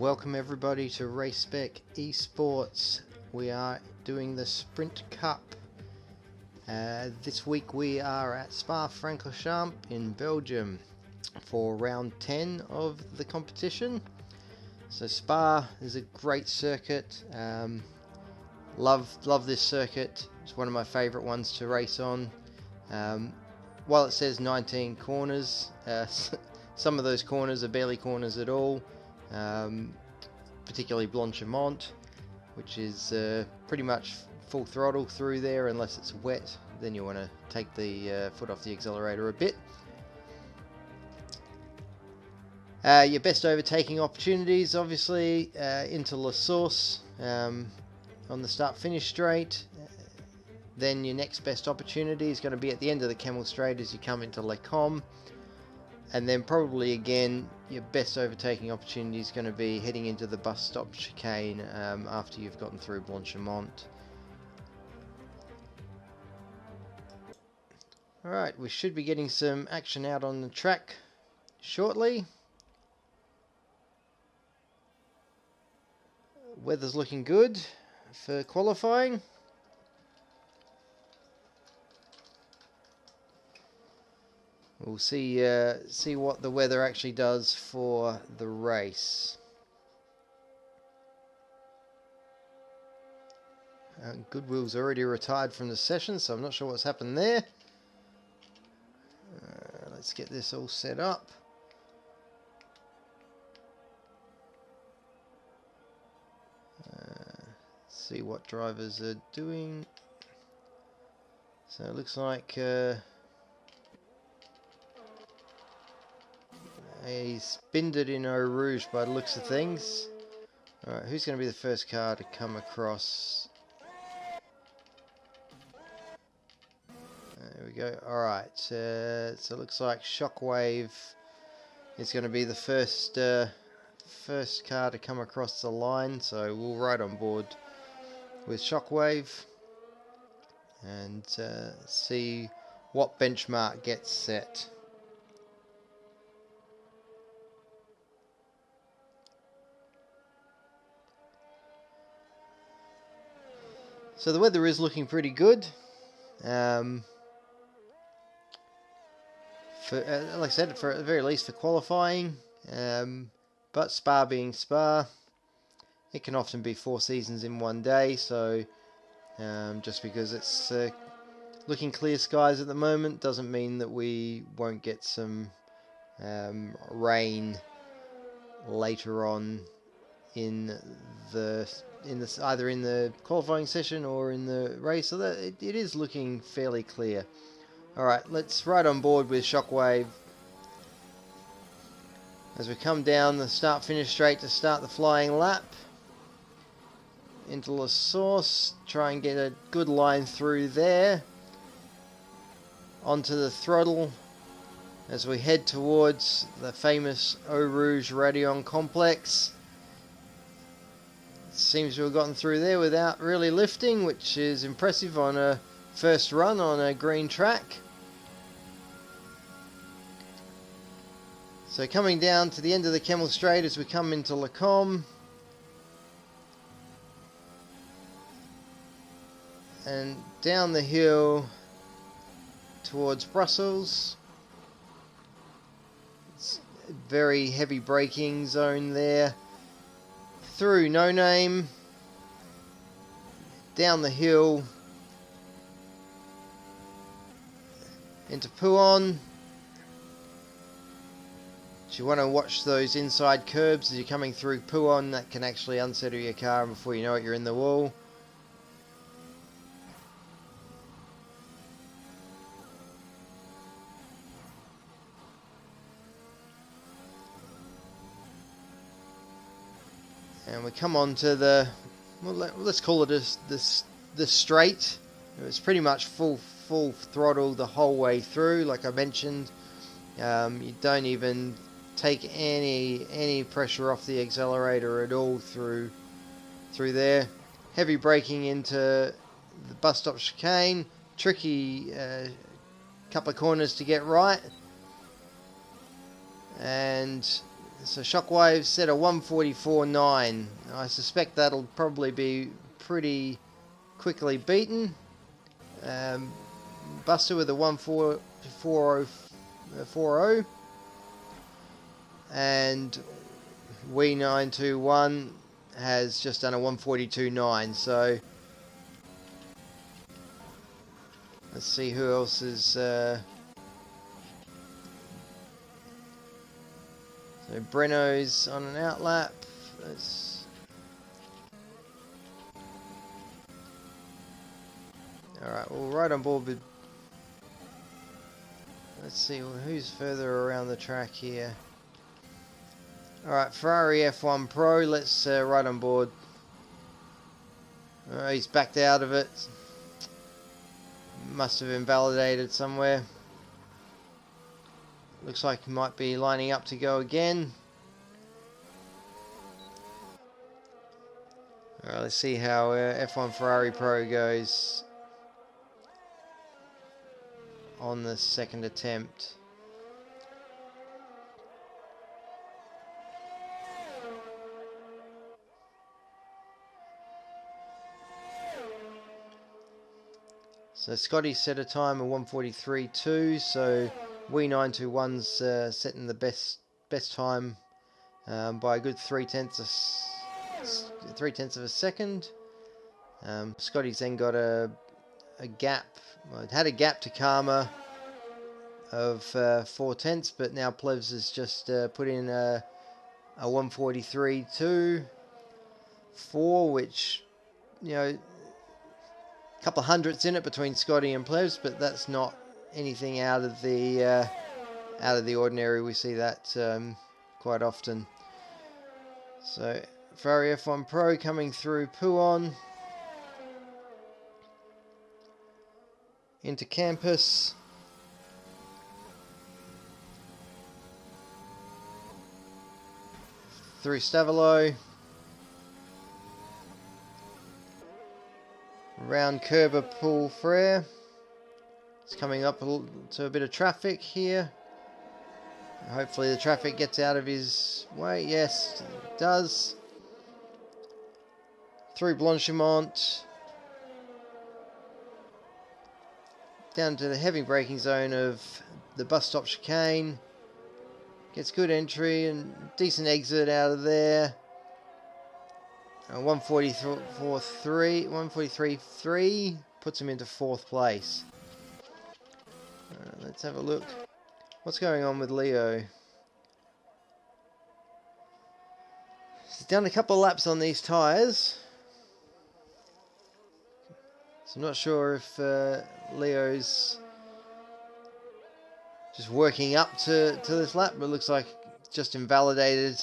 Welcome everybody to Race Spec Esports. We are doing the Sprint Cup. This week we are at Spa-Francorchamps in Belgium for round 10 of the competition. So Spa is a great circuit. Love this circuit. It's one of my favourite ones to race on. While it says 19 corners, some of those corners are barely corners at all. Particularly Blanchimont, which is pretty much full throttle through there unless it's wet. Then you want to take the foot off the accelerator a bit. Your best overtaking opportunities, obviously, into La Source on the start-finish straight. Then your next best opportunity is going to be at the end of the Camel Straight as you come into Le Com. And then probably again, your best overtaking opportunity is going to be heading into the bus stop chicane after you've gotten through Blanchimont. Alright, we should be getting some action out on the track shortly. Weather's looking good for qualifying. We'll see what the weather actually does for the race. Goodwill's already retired from the session, so I'm not sure what's happened there. Let's get this all set up. See what drivers are doing. So it looks like he's binned it in Eau Rouge by the looks of things. Alright, who's going to be the first car to come across? There we go. Alright, so it looks like Shockwave is going to be the first car to come across the line. So we'll ride on board with Shockwave and see what benchmark gets set. So the weather is looking pretty good. Like I said, for at the very least for qualifying. But Spa being Spa, it can often be 4 seasons in one day. So just because it's looking clear skies at the moment doesn't mean that we won't get some rain later on in either in the qualifying session or in the race, so that it is looking fairly clear. Alright, let's ride on board with Shockwave as we come down the start-finish straight to start the flying lap into La Source. Try and get a good line through there onto the throttle as we head towards the famous Eau Rouge Raidillon complex. Seems to have gotten through there without really lifting, which is impressive on a first run on a green track. So coming down to the end of the Camel Straight as we come into Le Com. And down the hill towards Brussels. It's a very heavy braking zone there. Through No Name, down the hill into Pouon. So you want to watch those inside curbs as you're coming through Pouon. That can actually unsettle your car, and before you know it, you're in the wall. And we come on to the, well, let's call it the straight. It's pretty much full throttle the whole way through. Like I mentioned, you don't even take any pressure off the accelerator at all through there. Heavy braking into the bus stop chicane. Tricky couple of corners to get right. And So Shockwave set a 144.9. I suspect that'll probably be pretty quickly beaten. Buster with a 144.40, and We921 has just done a 142.9. So let's see who else is. So Breno's on an outlap. Alright, well, right on board with. Let's see who's further around the track here. Alright, Ferrari F1 Pro, let's right on board. He's backed out of it. Must have invalidated somewhere. Looks like he might be lining up to go again. Alright, let's see how F1 Ferrari Pro goes on the second attempt. So Scotty set a time of 143.2, so We921's setting the best time by a good 3/10 of a second. Scotty's then got a gap. Well, it had a gap to Karma of 4/10, but now Plevs has just put in a 143.2.4, which, you know, a couple of hundredths in it between Scotty and Plevs, but that's not anything out of the ordinary. We see that quite often. So Ferrari F1 Pro coming through Puon into campus. Through Stavilo. Round Kerber Pool Frere. It's coming up to a bit of traffic here. Hopefully the traffic gets out of his way. Yes, it does. Through Blanchimont. Down to the heavy braking zone of the bus stop chicane. Gets good entry and decent exit out of there. 143.3 puts him into 4th place. Let's have a look. What's going on with Leo? He's done a couple of laps on these tyres. So I'm not sure if Leo's just working up to this lap, but it looks like just invalidated.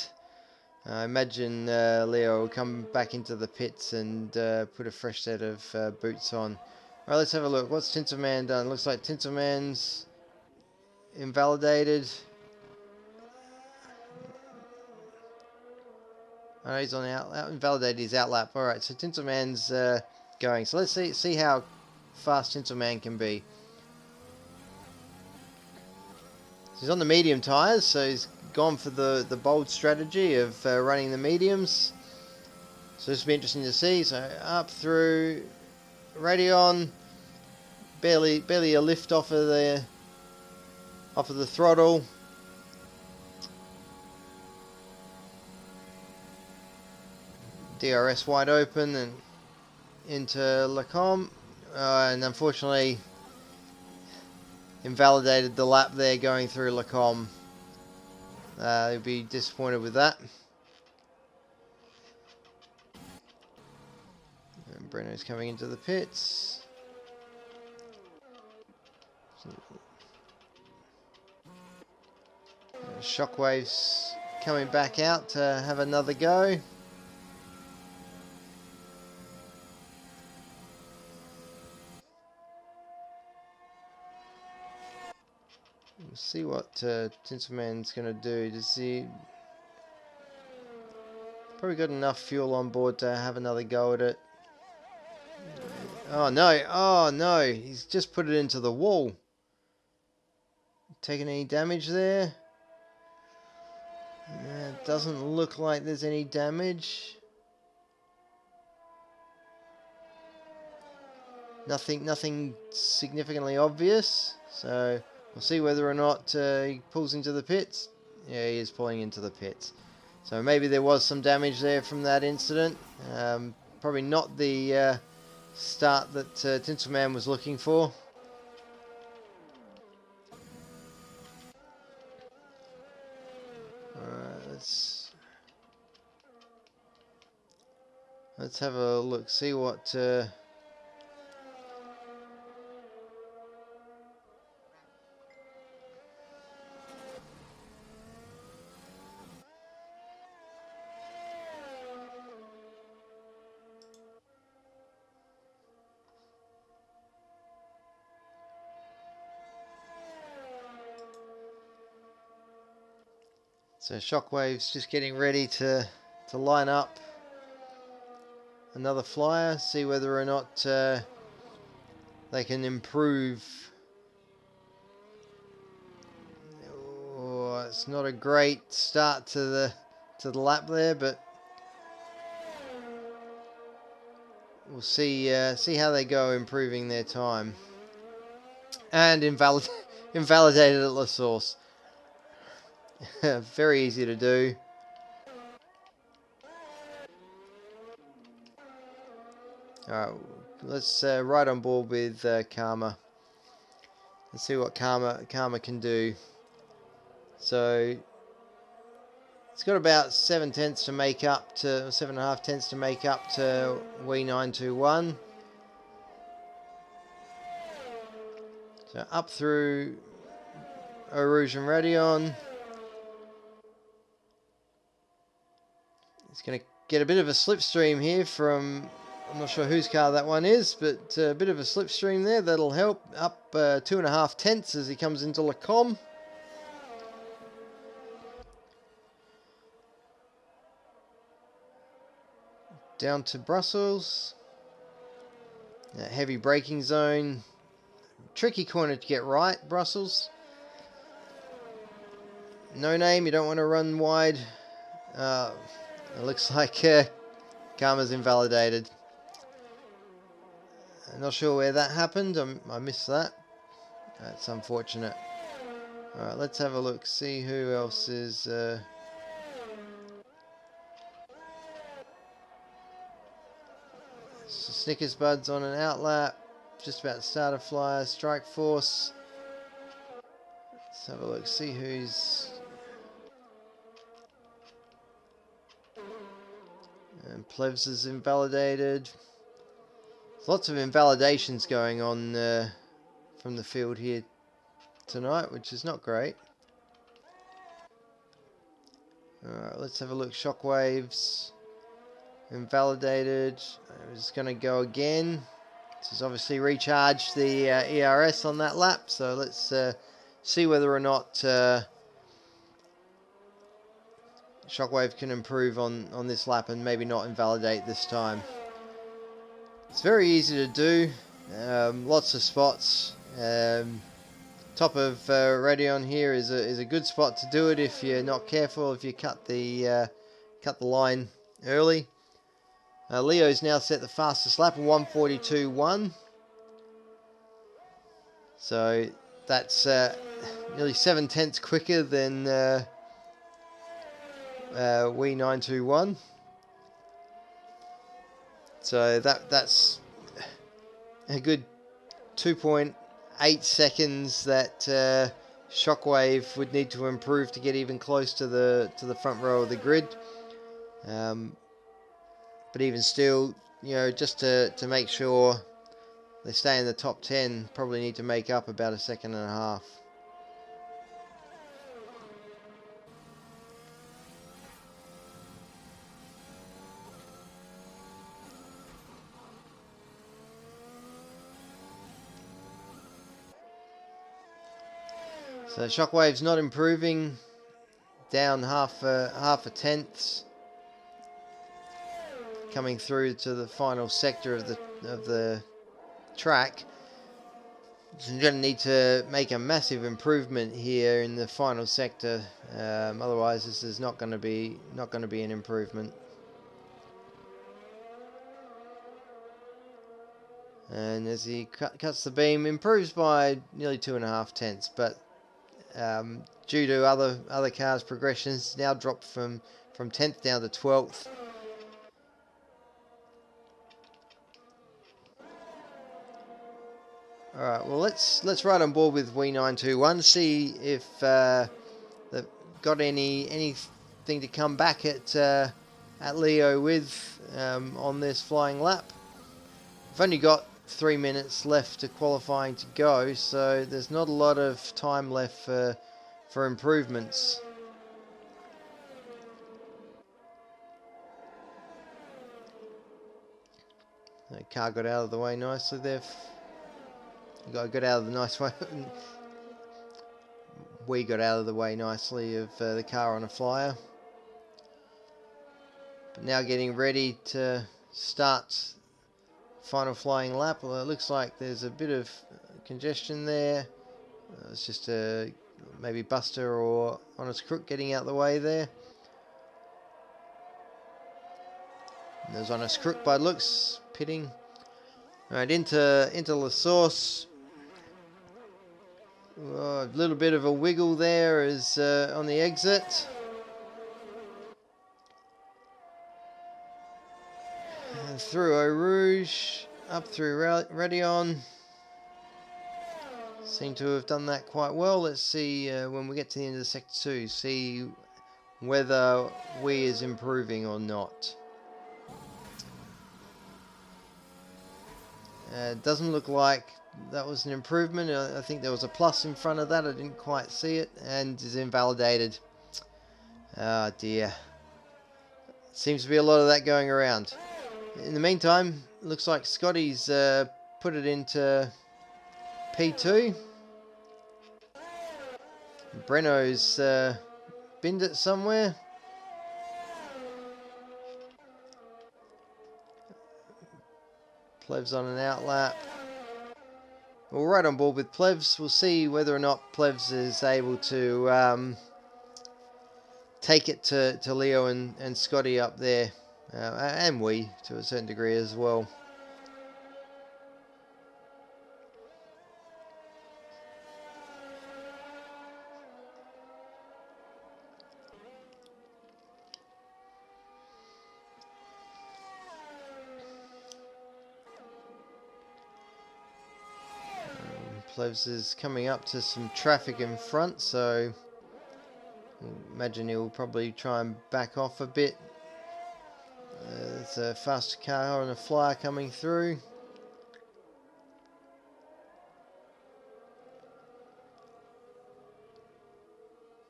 I imagine Leo will come back into the pits and put a fresh set of boots on. Alright, let's have a look. What's Tinselman done? Looks like Tinselman's invalidated. Oh, he's on invalidated his outlap. Alright, so Tinselman's going. So let's see how fast Tinselman can be. So he's on the medium tyres, so he's gone for the bold strategy of running the mediums. So this will be interesting to see. So up through Radeon, barely a lift off of the throttle. DRS wide open and into Lacombe, and unfortunately invalidated the lap there going through Lacombe. They'd be disappointed with that. And Breno's coming into the pits. Shockwave's coming back out to have another go. We'll see what Tinselman's going to do. Does he probably got enough fuel on board to have another go at it? Oh no! Oh no! He's just put it into the wall. Taking any damage there? doesn't look like there's any damage. Nothing significantly obvious. So we'll see whether or not he pulls into the pits. Yeah, he is pulling into the pits. So maybe there was some damage there from that incident. Probably not the start that Tinselman was looking for. Alright, let's have a look, see what so Shockwave's just getting ready to line up another flyer, see whether or not they can improve. Oh, it's not a great start to the lap there, but we'll see how they go improving their time. And invalidated at La Source. Very easy to do. Alright, let's ride on board with Karma. Let's see what Karma can do. So it's got about 7 tenths to make up to 7.5 tenths to make up to W921. So up through Eau Rouge and Radeon. It's going to get a bit of a slipstream here from, I'm not sure whose car that one is, but a bit of a slipstream there. That'll help. Up 2.5 tenths as he comes into Le Com. Down to Brussels. Heavy braking zone. Tricky corner to get right, Brussels. No name, you don't want to run wide. It looks like Karma's invalidated. I'm not sure where that happened. I missed that. That's unfortunate. Alright, let's have a look. See who else is... Snickers Buds on an outlap. Just about to start a flyer. Strike Force. Let's have a look. See who's... And Plevs is invalidated. There's lots of invalidations going on from the field here tonight, which is not great. Alright, let's have a look. Shockwaves. Invalidated. I'm just going to go again. This has obviously recharged the ERS on that lap, so let's see whether or not Shockwave can improve on this lap and maybe not invalidate this time. It's very easy to do. Lots of spots. Top of Radeon here is a good spot to do it if you're not careful. If you cut the line early. Leo's now set the fastest lap, 1:42.1. So that's nearly 7 tenths quicker than W921. So that's a good 2.8 seconds that Shockwave would need to improve to get even close to the front row of the grid. But even still, you know, just to make sure they stay in the top 10, probably need to make up about 1.5 seconds. So Shockwave's not improving, down half a tenth, coming through to the final sector of the track. So you're going to need to make a massive improvement here in the final sector. Otherwise, this is not going to be an improvement. And as he cuts the beam, improves by nearly 2.5 tenths, but due to other cars' progressions, now dropped from 10th down to 12th. All right, well let's ride on board with We921, see if they've got anything to come back at Leo with on this flying lap. I've only got 3 minutes left to qualifying to go, so there's not a lot of time left for improvements. The car got out of the way nicely there. Got out of the nice way. We got out of the way nicely of the car on a flyer. But now getting ready to start final flying lap. Well, it looks like there's a bit of congestion there. It's just maybe Buster or Honest Crook getting out the way there. And there's Honest Crook by looks pitting. Alright, into La Source. Oh, a little bit of a wiggle there is on the exit. And through Eau Rouge, up through Radion. Seem to have done that quite well. Let's see when we get to the end of Sector 2, see whether we is improving or not. Doesn't look like that was an improvement. I think there was a plus in front of that. I didn't quite see it, and is invalidated. Oh dear. Seems to be a lot of that going around. In the meantime, looks like Scotty's put it into P2. Breno's binned it somewhere. Plev's on an outlap. We're right on board with Plevs. We'll see whether or not Plevs is able to take it to Leo and Scotty up there. And we, to a certain degree as well. Plevs is coming up to some traffic in front, so I imagine he'll probably try and back off a bit. There's a faster car and a flyer coming through.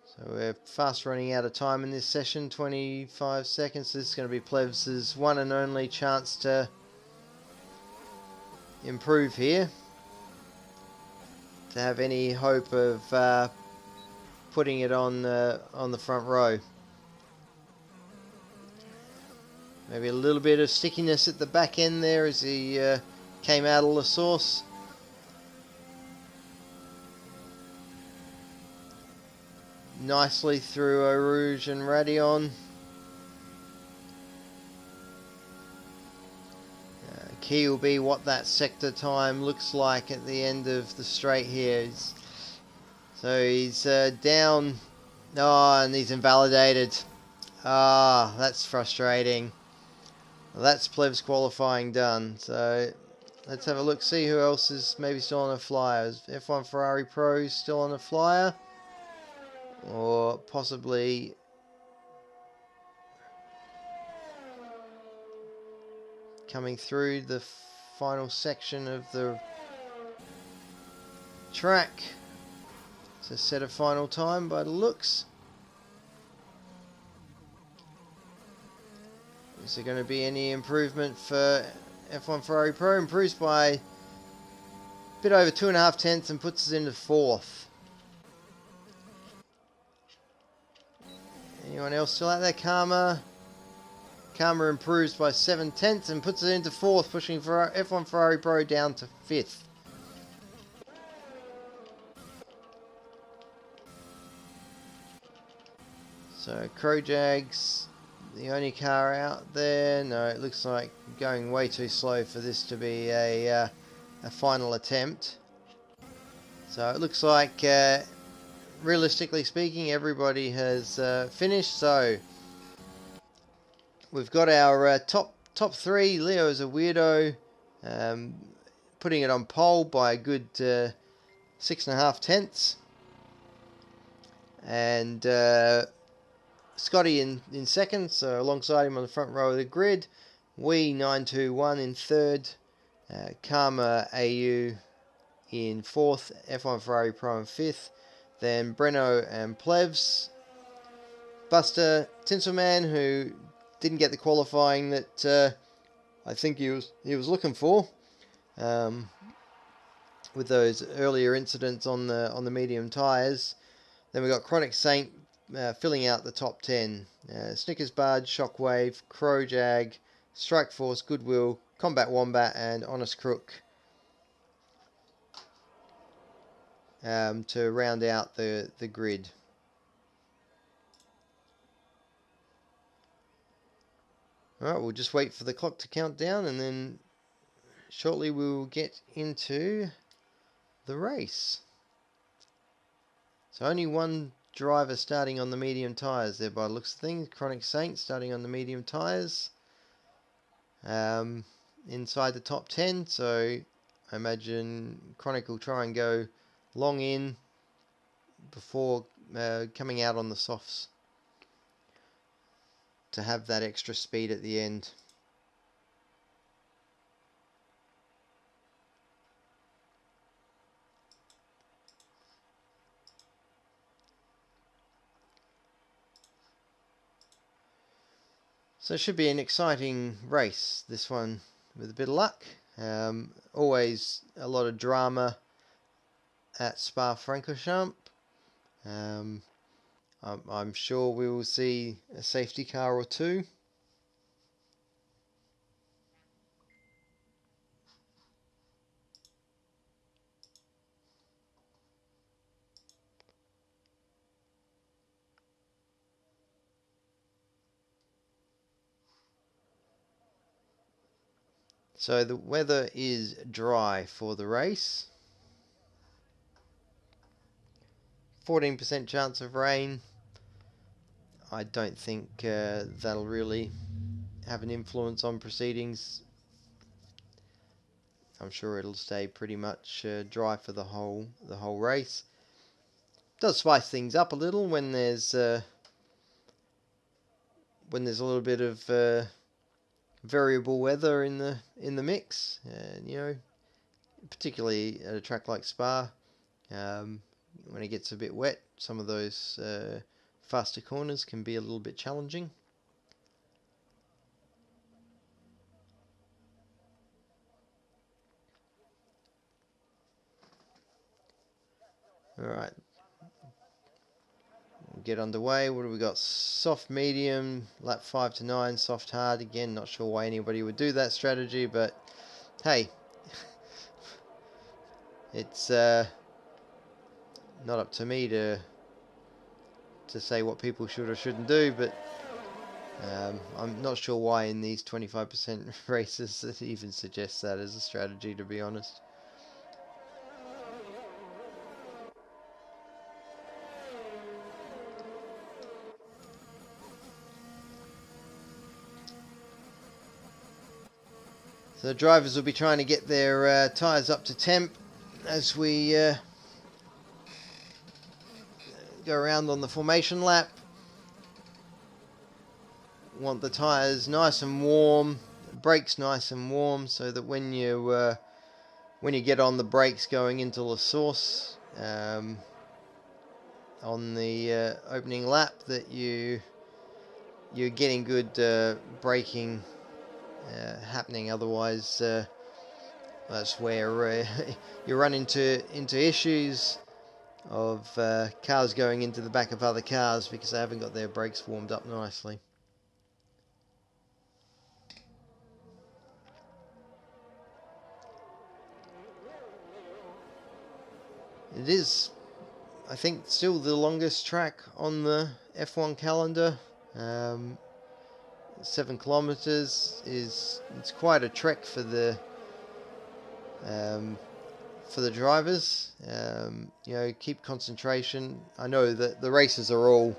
So we're fast running out of time in this session, 25 seconds. This is going to be Plevs' one and only chance to improve here, to have any hope of putting it on the front row. Maybe a little bit of stickiness at the back end there as he came out of La Source. Nicely through Eau Rouge and Radion. Key will be what that sector time looks like at the end of the straight here. So he's down. Oh, and he's invalidated. Ah, that's frustrating. Well, that's Plevs qualifying done. So let's have a look, see who else is maybe still on a flyer. Is F1 Ferrari Pro still on a flyer? Or possibly coming through the final section of the track to set a final time by the looks. Is there going to be any improvement for F1 Ferrari Pro? Improves by a bit over 2.5 tenths and puts us into 4th. Anyone else still out there? Karma improves by 7 tenths and puts it into 4th, pushing for F1 Ferrari Pro down to 5th. So Crowjag's the only car out there. No, it looks like going way too slow for this to be a final attempt. So it looks like, realistically speaking, everybody has finished. So we've got our top three. Leo's a weirdo, putting it on pole by a good 6.5 tenths, and Scotty in second, so alongside him on the front row of the grid. We 921 in third, Karma AU in fourth, F1 Ferrari Pro in fifth, then Breno and Plevs, Buster Tinselman, who didn't get the qualifying that I think he was looking for, with those earlier incidents on the medium tyres. Then we got Chronic Saint filling out the top 10. Snickers Barge, Shockwave, Crowjag, Strike Force, Goodwill, Combat Wombat, and Honest Crook to round out the grid. Alright, we'll just wait for the clock to count down, and then shortly we will get into the race. So only one driver starting on the medium tyres there by the looks of things. Chronic Saint starting on the medium tyres. Inside the top 10, so I imagine Chronic will try and go long in before coming out on the softs to have that extra speed at the end. So it should be an exciting race, this one, with a bit of luck. Always a lot of drama at Spa-Francorchamps. I'm sure we will see a safety car or two. So the weather is dry for the race. 14% chance of rain. I don't think that'll really have an influence on proceedings. I'm sure it'll stay pretty much dry for the whole race. Does spice things up a little when there's a little bit of variable weather in the mix, and particularly at a track like Spa, when it gets a bit wet, some of those faster corners can be a little bit challenging. Alright, we'll get underway. What have we got? Soft, medium, lap 5 to 9, soft, hard. Again, not sure why anybody would do that strategy, but hey, it's not up to me to say what people should or shouldn't do, but I'm not sure why in these 25% races it even suggests that as a strategy, to be honest. So the drivers will be trying to get their tyres up to temp as we go around on the formation lap. Want the tyres nice and warm, brakes nice and warm, so that when you get on the brakes going into La Source on the opening lap, that you're getting good braking happening. Otherwise, that's where you run into issues of cars going into the back of other cars because they haven't got their brakes warmed up nicely. It is I think still the longest track on the F1 calendar. 7 kilometers it's quite a trek for the drivers. You know, keep concentration. I know that the races are all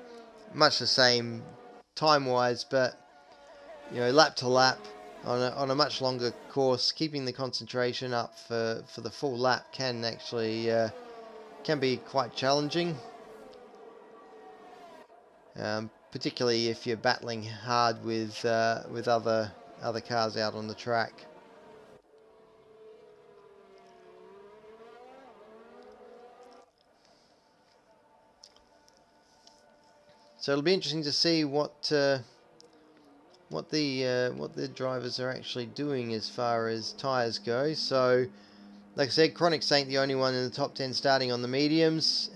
much the same time-wise, but you know, lap to lap on a much longer course, keeping the concentration up for the full lap can actually can be quite challenging. Particularly if you're battling hard with other cars out on the track. So it'll be interesting to see what the drivers are actually doing as far as tyres go. So, like I said, Chronic Saint the only one in the top 10 starting on the mediums,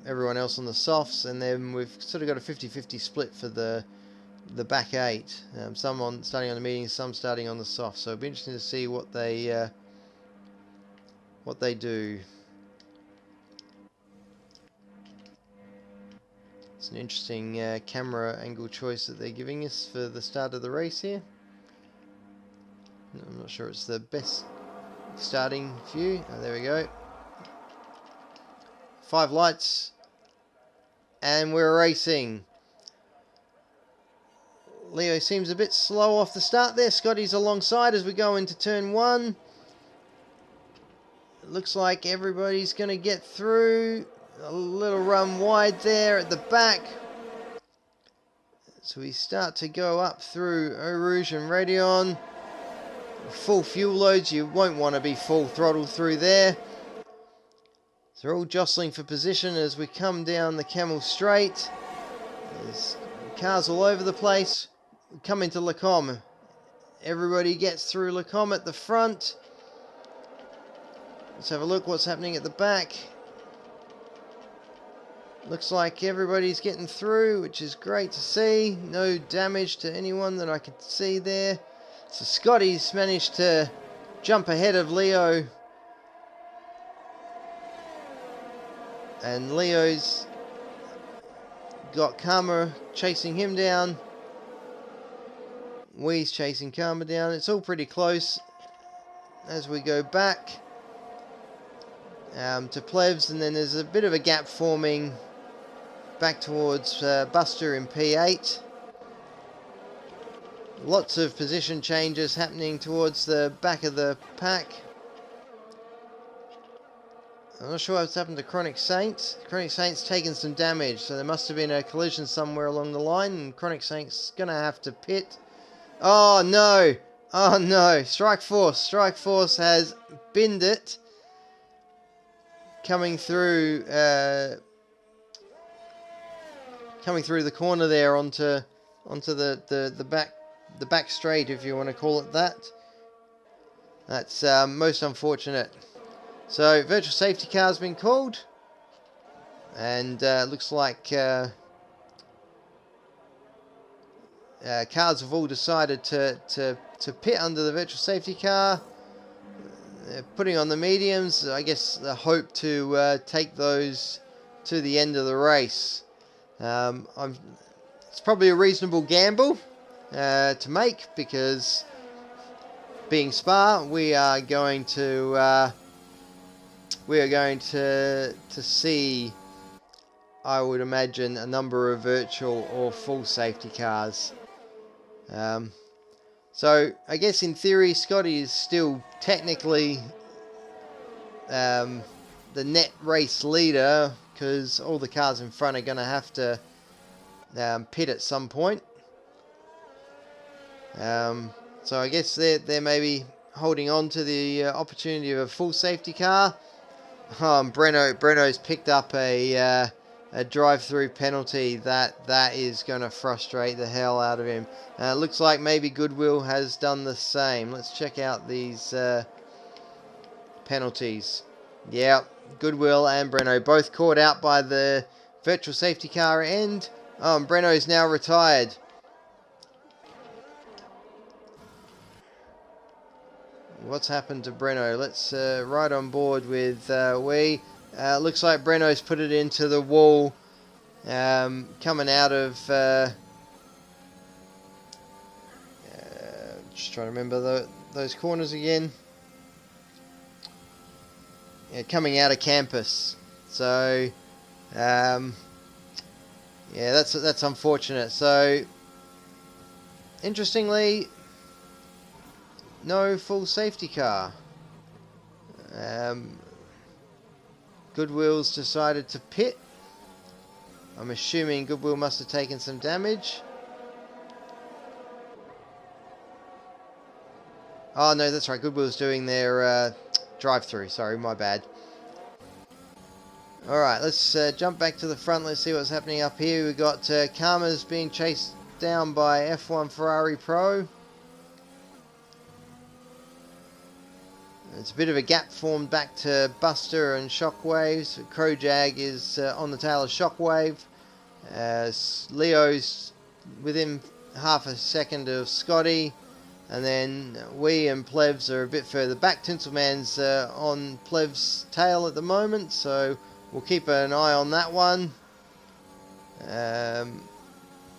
everyone else on the softs, and then we've sort of got a 50-50 split for the back 8. Some starting on the mediums, some starting on the softs. So it'll be interesting to see what they do. It's an interesting camera angle choice that they're giving us for the start of the race here. I'm not sure it's the best starting view. Oh, there we go. 5 lights, and we're racing. Leo seems a bit slow off the start there. Scotty's alongside as we go into turn 1. It looks like everybody's going to get through. A little run wide there at the back. So we start to go up through Eau Rouge and Raidillon. Full fuel loads, you won't want to be full throttle through there. So they're all jostling for position as we come down the Camel Straight. There's cars all over the place. We come into Le Combe. Everybody gets through Le Combe at the front. Let's have a look what's happening at the back. Looks like everybody's getting through, which is great to see. No damage to anyone that I could see there. So Scotty's managed to jump ahead of Leo. And Leo's got Karma chasing him down. Wee's chasing Karma down. It's all pretty close as we go back to Plebs, and then there's a bit of a gap forming back towards Buster in P8. Lots of position changes happening towards the back of the pack. I'm not sure what's happened to Chronic Saint. Chronic Saint's taken some damage, so there must have been a collision somewhere along the line, and Chronic Saint's going to have to pit. Oh no! Oh no! Strike Force has binned it. Coming through the corner there onto the back straight, if you want to call it that. That's most unfortunate. So virtual safety car's been called, and looks like cars have all decided to pit under the virtual safety car. They're putting on the mediums. I guess the hope to take those to the end of the race. It's probably a reasonable gamble to make, because being Spa, we are going to see, I would imagine, a number of virtual or full safety cars. So I guess in theory Scotty is still technically the net race leader, because all the cars in front are going to have to pit at some point. So I guess they're maybe holding on to the opportunity of a full safety car. Breno's picked up a drive-through penalty that is going to frustrate the hell out of him. Looks like maybe Goodwill has done the same. Let's check out these penalties. Yeah, Goodwill and Breno both caught out by the virtual safety car end. And Breno's now retired. What's happened to Breno? Let's ride on board with Wee. Looks like Breno's put it into the wall, coming out of... just trying to remember those corners again. Yeah, coming out of campus. So, yeah, that's unfortunate. So, interestingly, no full safety car. Goodwill's decided to pit. I'm assuming Goodwill must have taken some damage. Oh no, that's right. Goodwill's doing their drive-through. Sorry, my bad. Alright, let's jump back to the front. Let's see what's happening up here. We've got Karma's being chased down by F1 Ferrari Pro. It's a bit of a gap formed back to Buster and Shockwaves. Crowjag is on the tail of Shockwave. Leo's within half a second of Scotty. And then we and Plevs are a bit further back. Tinselman's on Plev's tail at the moment, so we'll keep an eye on that one.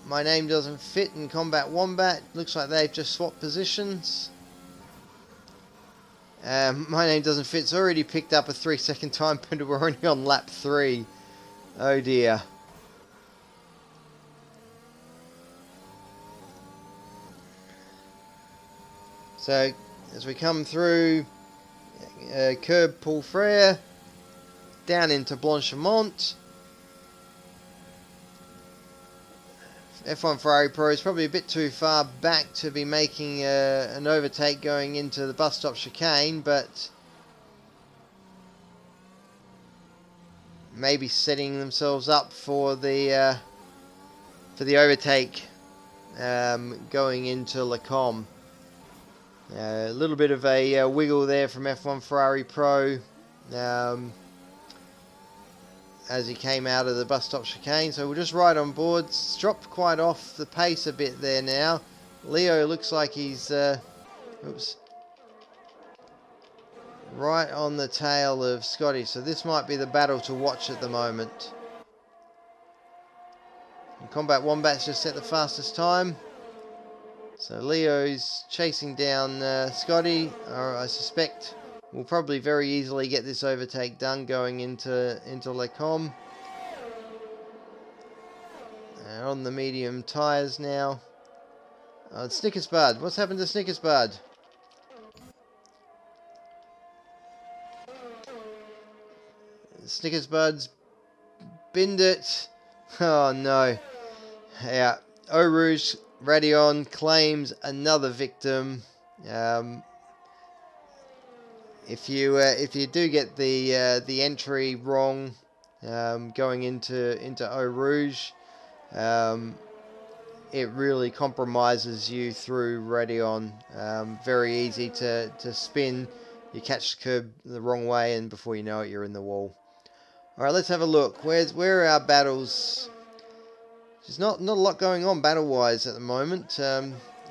My Name Doesn't Fit and Combat Wombat. Looks like they've just swapped positions. My Name Doesn't Fit's already picked up a 3-second time penalty. We're only on lap 3. Oh dear. So, as we come through Curb Paul Frere, down into Blanchimont. F1 Ferrari Pro is probably a bit too far back to be making an overtake going into the bus stop chicane, but maybe setting themselves up for the overtake going into Lacombe. A little bit of a wiggle there from F1 Ferrari Pro as he came out of the bus stop chicane. So we'll just ride on board. It's dropped quite off the pace a bit there now. Leo looks like he's right on the tail of Scotty. So this might be the battle to watch at the moment. And Combat Wombat's just set the fastest time. So Leo's chasing down Scotty. I suspect we'll probably very easily get this overtake done going into Lacombe. On the medium tyres now. Snickers Bud. What's happened to Snickers Bud? Snickers Bud's binned it. Oh no. Yeah. Eau Rouge Radion claims another victim. If you do get the entry wrong, going into Eau Rouge, it really compromises you through Radion. Very easy to spin. You catch the curb the wrong way, and before you know it, you're in the wall. All right, let's have a look. Where are our battles? There's not a lot going on battle-wise at the moment.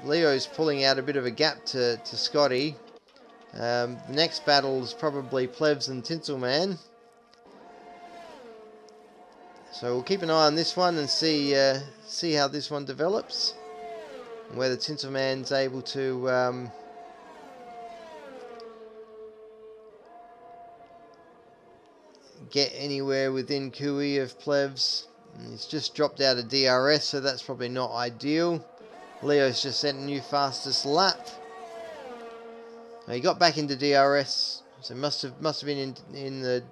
Leo's pulling out a bit of a gap to Scotty. The next battle is probably Plebs and Tinselman. So we'll keep an eye on this one and see how this one develops. And whether Tinselman's able to get anywhere within Cooey of Plebs. He's just dropped out of DRS, so that's probably not ideal. Leo's just set a new fastest lap. He got back into DRS, so must have been in the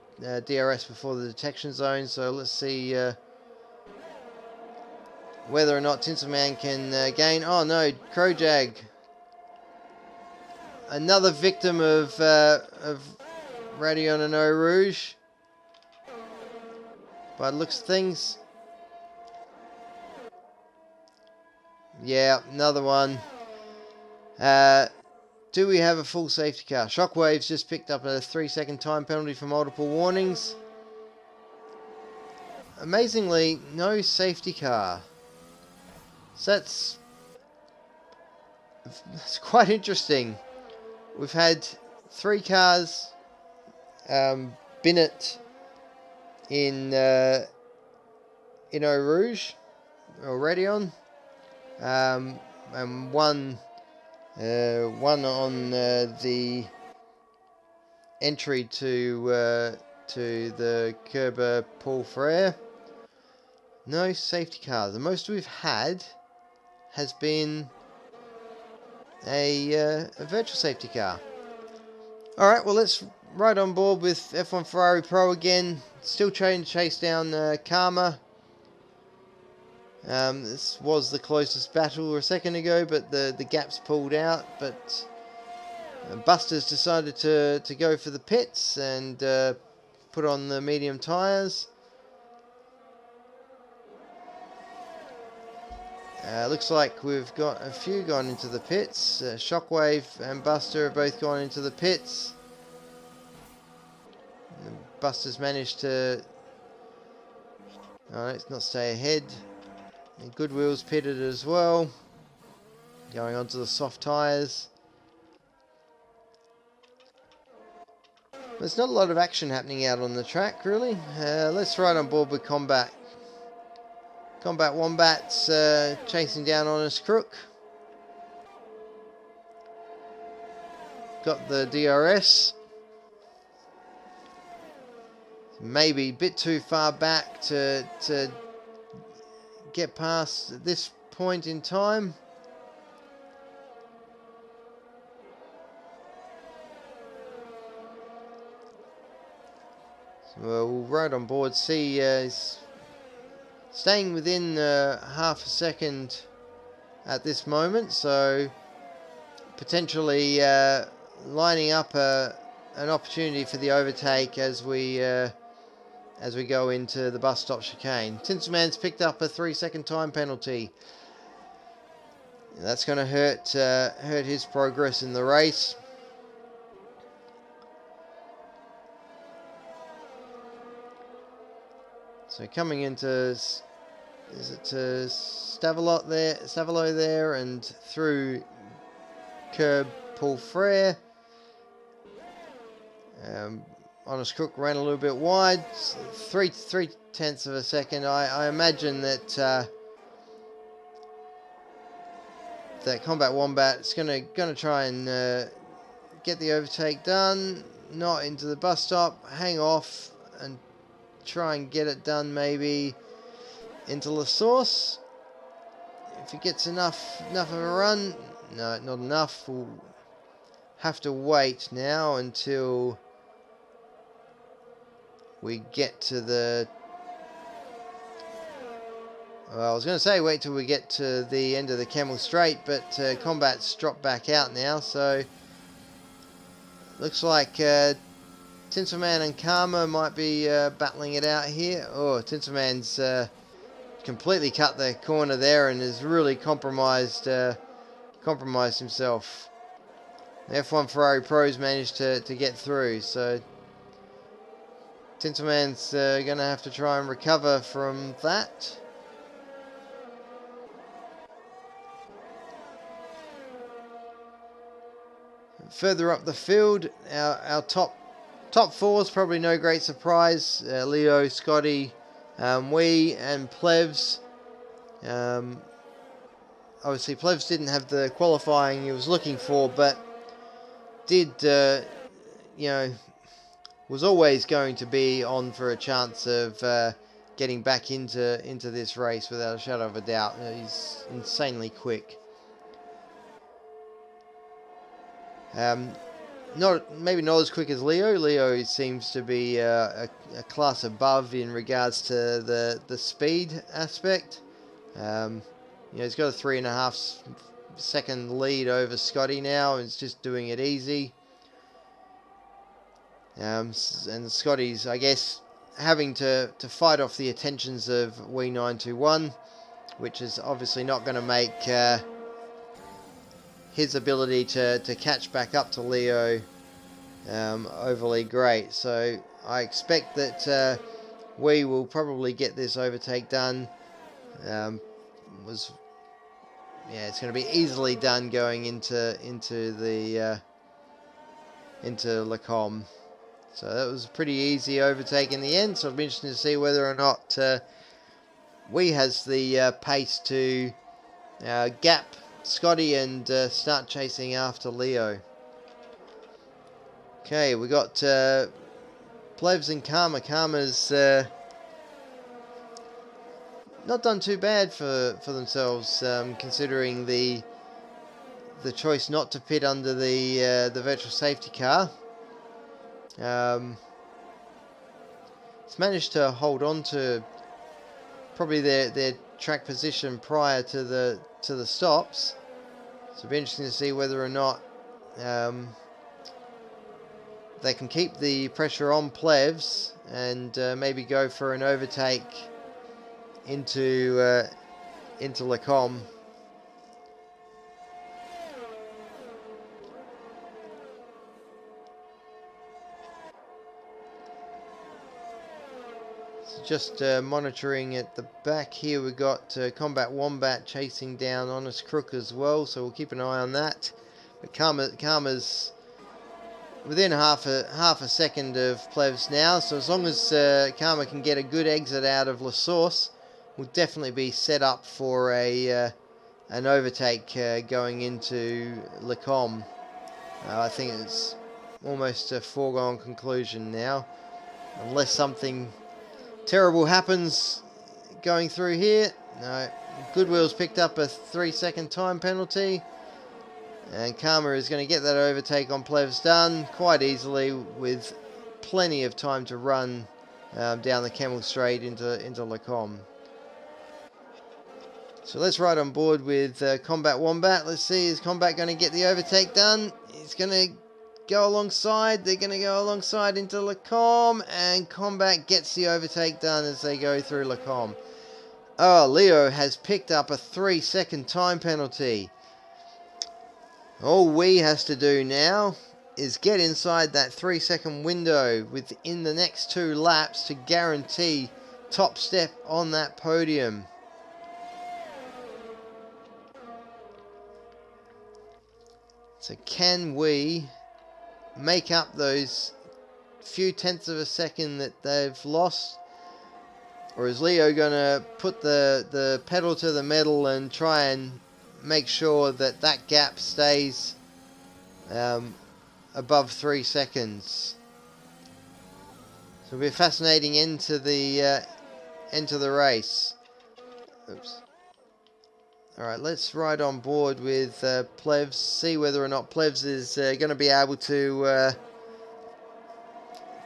DRS before the detection zone. So let's see whether or not Tinselman can gain. Oh no, Crowjag, another victim of Radion and Eau Rouge. By the looks of things. Yeah, another one. Do we have a full safety car? Shockwave's just picked up a 3-second time penalty for multiple warnings. Amazingly, no safety car. So that's quite interesting. We've had 3 cars bin it in Eau Rouge already on, and one on the entry to the Kerber Paul Frere. No safety car. The most we've had has been a virtual safety car. Alright, well, let's ride on board with F1 Ferrari Pro again. Still trying to chase down Karma. This was the closest battle a second ago, but the gap's pulled out. But Buster's decided to go for the pits and put on the medium tyres. Looks like we've got a few gone into the pits. Shockwave and Buster have both gone into the pits. Buster's managed to not stay ahead. And Goodwill's pitted as well. Going on to the soft tyres. There's not a lot of action happening out on the track, really. Let's ride on board with Combat. Combat Wombat's chasing down Honest Crook. Got the DRS. Maybe a bit too far back to get past this point in time. So we'll ride on board, see he's staying within half a second at this moment, so potentially lining up an opportunity for the overtake as we go into the bus stop chicane. Tinselman's picked up a 3-second time penalty. That's going to hurt his progress in the race. So coming into, is it to Stavalo there, and through curb Paul Frere. Honest Crook ran a little bit wide, 3/10 of a second. I imagine that that Combat Wombat is gonna try and get the overtake done, not into the bus stop, hang off and try and get it done maybe into La Source. If he gets enough of a run, no, not enough. We'll have to wait now until we get to the... Well, I was going to say wait till we get to the end of the Camel Straight, but Combat's dropped back out now, so looks like Tinselman and Karma might be battling it out here. Oh, Tinselman's completely cut the corner there and has really compromised himself. The F1 Ferrari Pros managed to get through, so Tinselman's going to have to try and recover from that. Further up the field, our top four is probably no great surprise. Leo, Scotty, Wee and Plevs. Obviously Plevs didn't have the qualifying he was looking for, but did, was always going to be on for a chance of getting back into this race without a shadow of a doubt. He's insanely quick. Maybe not as quick as Leo. Leo seems to be a class above in regards to the speed aspect. He's got a 3.5 second lead over Scotty now. He's just doing it easy. And Scotty's, I guess, having to fight off the attentions of Wee921, which is obviously not going to make his ability to catch back up to Leo overly great. So I expect that we will probably get this overtake done. It's going to be easily done going into Le Com. So that was a pretty easy overtake in the end. So it'll be interesting to see whether or not Wee has the pace to gap Scotty and start chasing after Leo. Okay, we got Plevs and Karma. Karma's not done too bad for themselves, considering the choice not to pit under the virtual safety car. It's managed to hold on to probably their track position prior to the stops. So it'll be interesting to see whether or not they can keep the pressure on Plevs and maybe go for an overtake into Lacombe. So just monitoring at the back here, we've got Combat Wombat chasing down Honest Crook as well, so we'll keep an eye on that. But Karma's within half a second of Plevs now, so as long as Karma can get a good exit out of La Source, we'll definitely be set up for an overtake going into Lacombe. I think it's almost a foregone conclusion now, unless something terrible happens going through here. No, Goodwill's picked up a 3-second time penalty. And Karma is going to get that overtake on Plevs done quite easily, with plenty of time to run down the Camel Straight into Lacombe. So let's ride on board with Combat Wombat. Let's see, is Combat going to get the overtake done? He's going to go alongside. They're going to go alongside into Lacombe, and Combat gets the overtake done as they go through Lacombe. Oh, Leo has picked up a 3-second time penalty. All Wee has to do now is get inside that 3-second window within the next 2 laps to guarantee top step on that podium. So can we make up those few tenths of a second that they've lost? Or is Leo going to put the pedal to the metal and try and make sure that that gap stays above 3 seconds? So it'll be a fascinating end to the race. Oops. Alright, let's ride on board with Plevs, see whether or not Plevs is going to be able to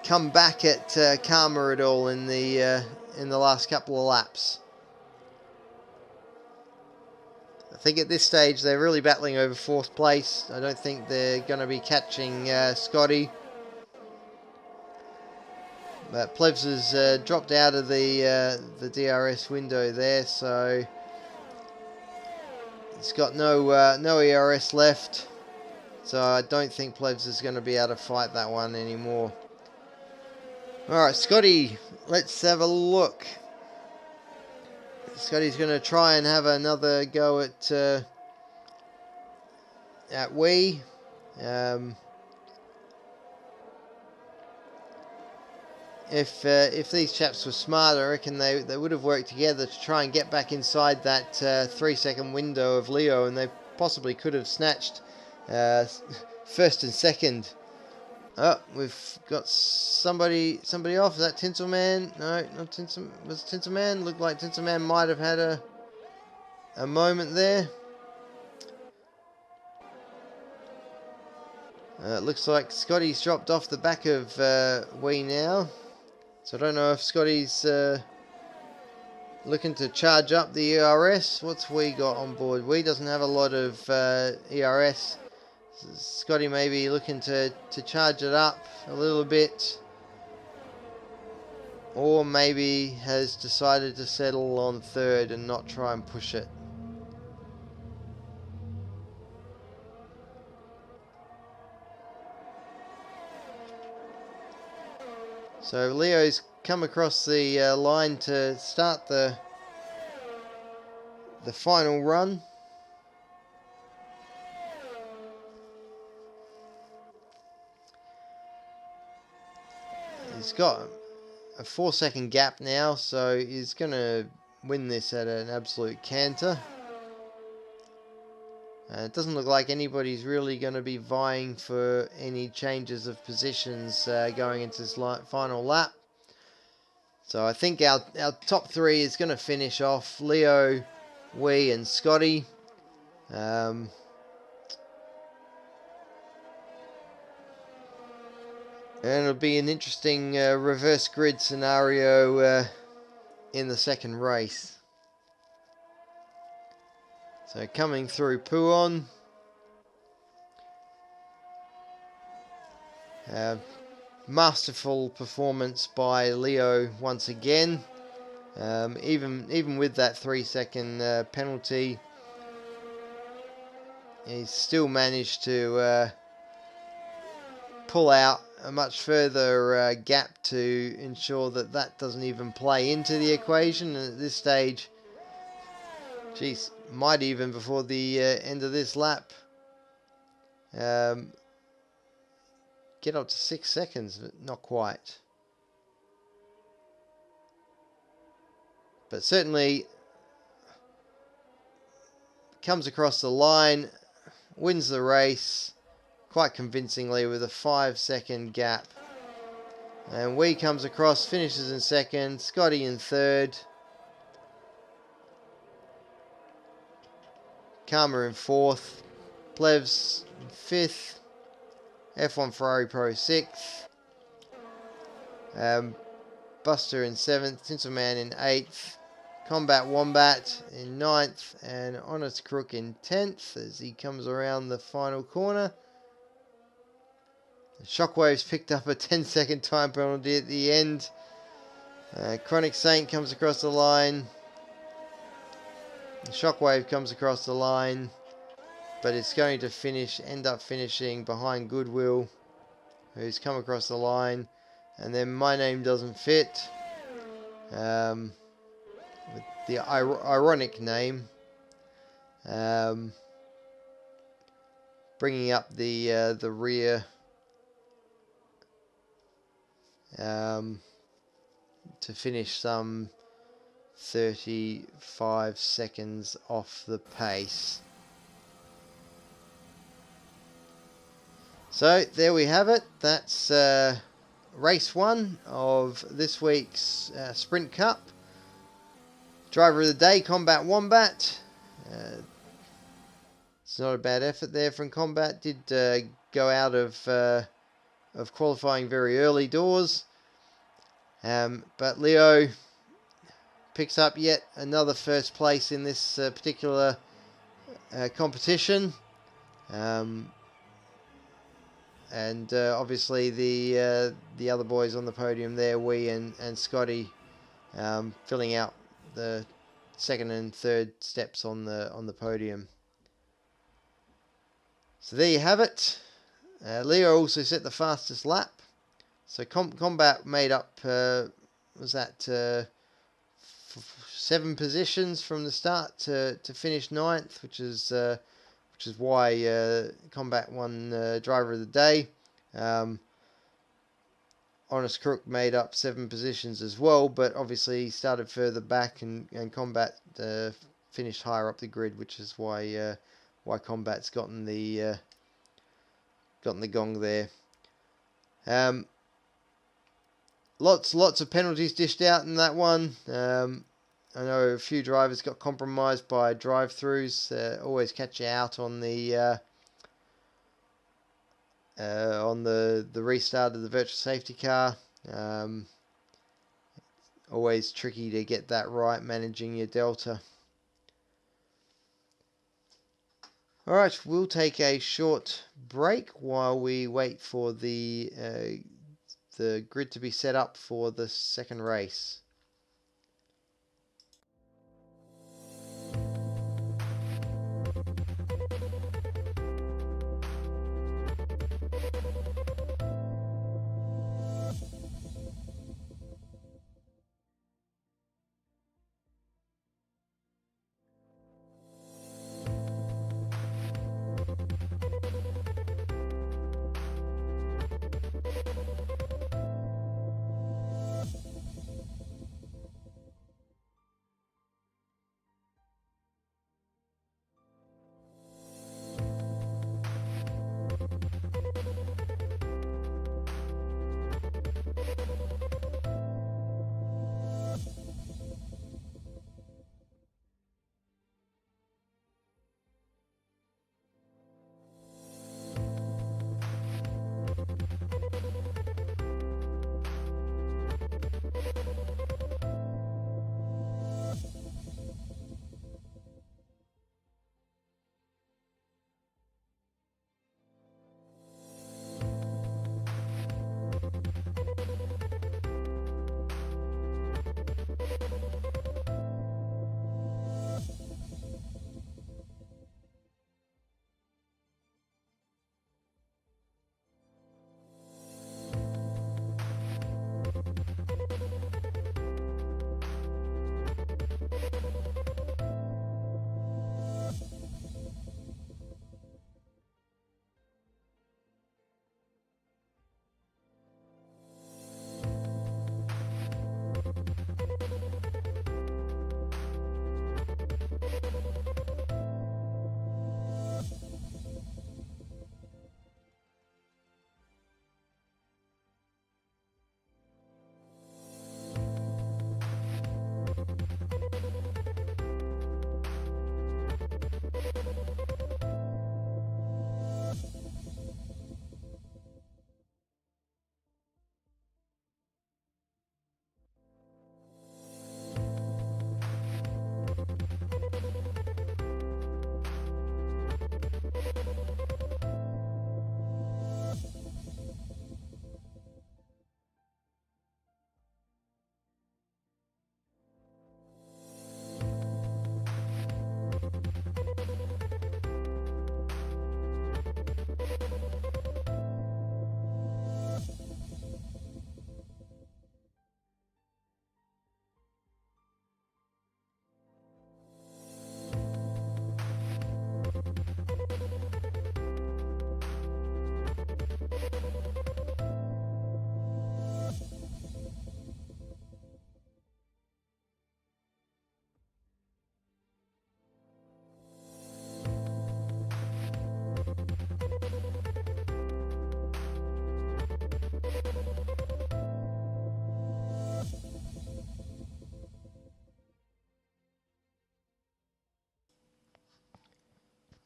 come back at Karma at all in the last couple of laps. I think at this stage they're really battling over 4th place. I don't think they're going to be catching Scotty. But Plevs has dropped out of the DRS window there, so it's got no ERS left. So I don't think Plevs is going to be able to fight that one anymore. Alright, Scotty, let's have a look. Scotty's going to try and have another go at Wee. If these chaps were smarter, I reckon they would have worked together to try and get back inside that 3-second window of Leo, and they possibly could have snatched first and second. Oh, we've got somebody off. Is that Tinselman? No, not Tinsel. Was it Tinselman? Looked like Tinselman might have had a moment there. It looks like Scotty's dropped off the back of Wee now. So I don't know if Scotty's looking to charge up the ERS. What's Wee got on board? Wee doesn't have a lot of ERS. Scotty may be looking to charge it up a little bit, or maybe has decided to settle on 3rd and not try and push it. So Leo's come across the line to start the final run. He's got a 4-second gap now, so he's going to win this at an absolute canter. It doesn't look like anybody's really going to be vying for any changes of positions going into this final lap. So I think our top three is going to finish off Leo, Wee and Scotty. And it'll be an interesting reverse grid scenario in the second race. So coming through Puon. Masterful performance by Leo once again. Even with that 3-second penalty, he's still managed to pull out a much further gap to ensure that that doesn't even play into the equation. And at this stage, geez, might even before the end of this lap get up to 6 seconds, but not quite. But certainly comes across the line, wins the race quite convincingly with a 5-second gap. And Wee comes across, finishes in second, Scotty in third, Karma in fourth, Plevs in fifth, F1 Ferrari Pro 6th, Buster in 7th, Tinselman in 8th, Combat Wombat in 9th, and Honest Crook in 10th as he comes around the final corner. Shockwave's picked up a 10-second time penalty at the end. Chronic Saint comes across the line. Shockwave comes across the line, but it's going to end up finishing behind Goodwill, who's come across the line. And then My Name Doesn't Fit, with the ironic name, bringing up the rear to finish some 35 seconds off the pace. So there we have it. That's race 1 of this week's Sprint Cup. Driver of the day, Combat Wombat. It's not a bad effort there from Combat. Did go out of qualifying very early doors. But Leo picks up yet another first place in this particular competition. And obviously the other boys on the podium there, Wee and Scotty, filling out the second and third steps on the podium. So there you have it. Leo also set the fastest lap. So Combat made up, was that 7 positions from the start to finish 9th, which is why Combat won Driver of the Day. Honest Crook made up 7 positions as well, but obviously started further back, and Combat finished higher up the grid, which is why Combat's gotten the gong there. Lots of penalties dished out in that one. I know a few drivers got compromised by drive-throughs. Always catch you out on the restart of the virtual safety car. Always tricky to get that right, managing your delta. Alright, we'll take a short break while we wait for the grid to be set up for the second race.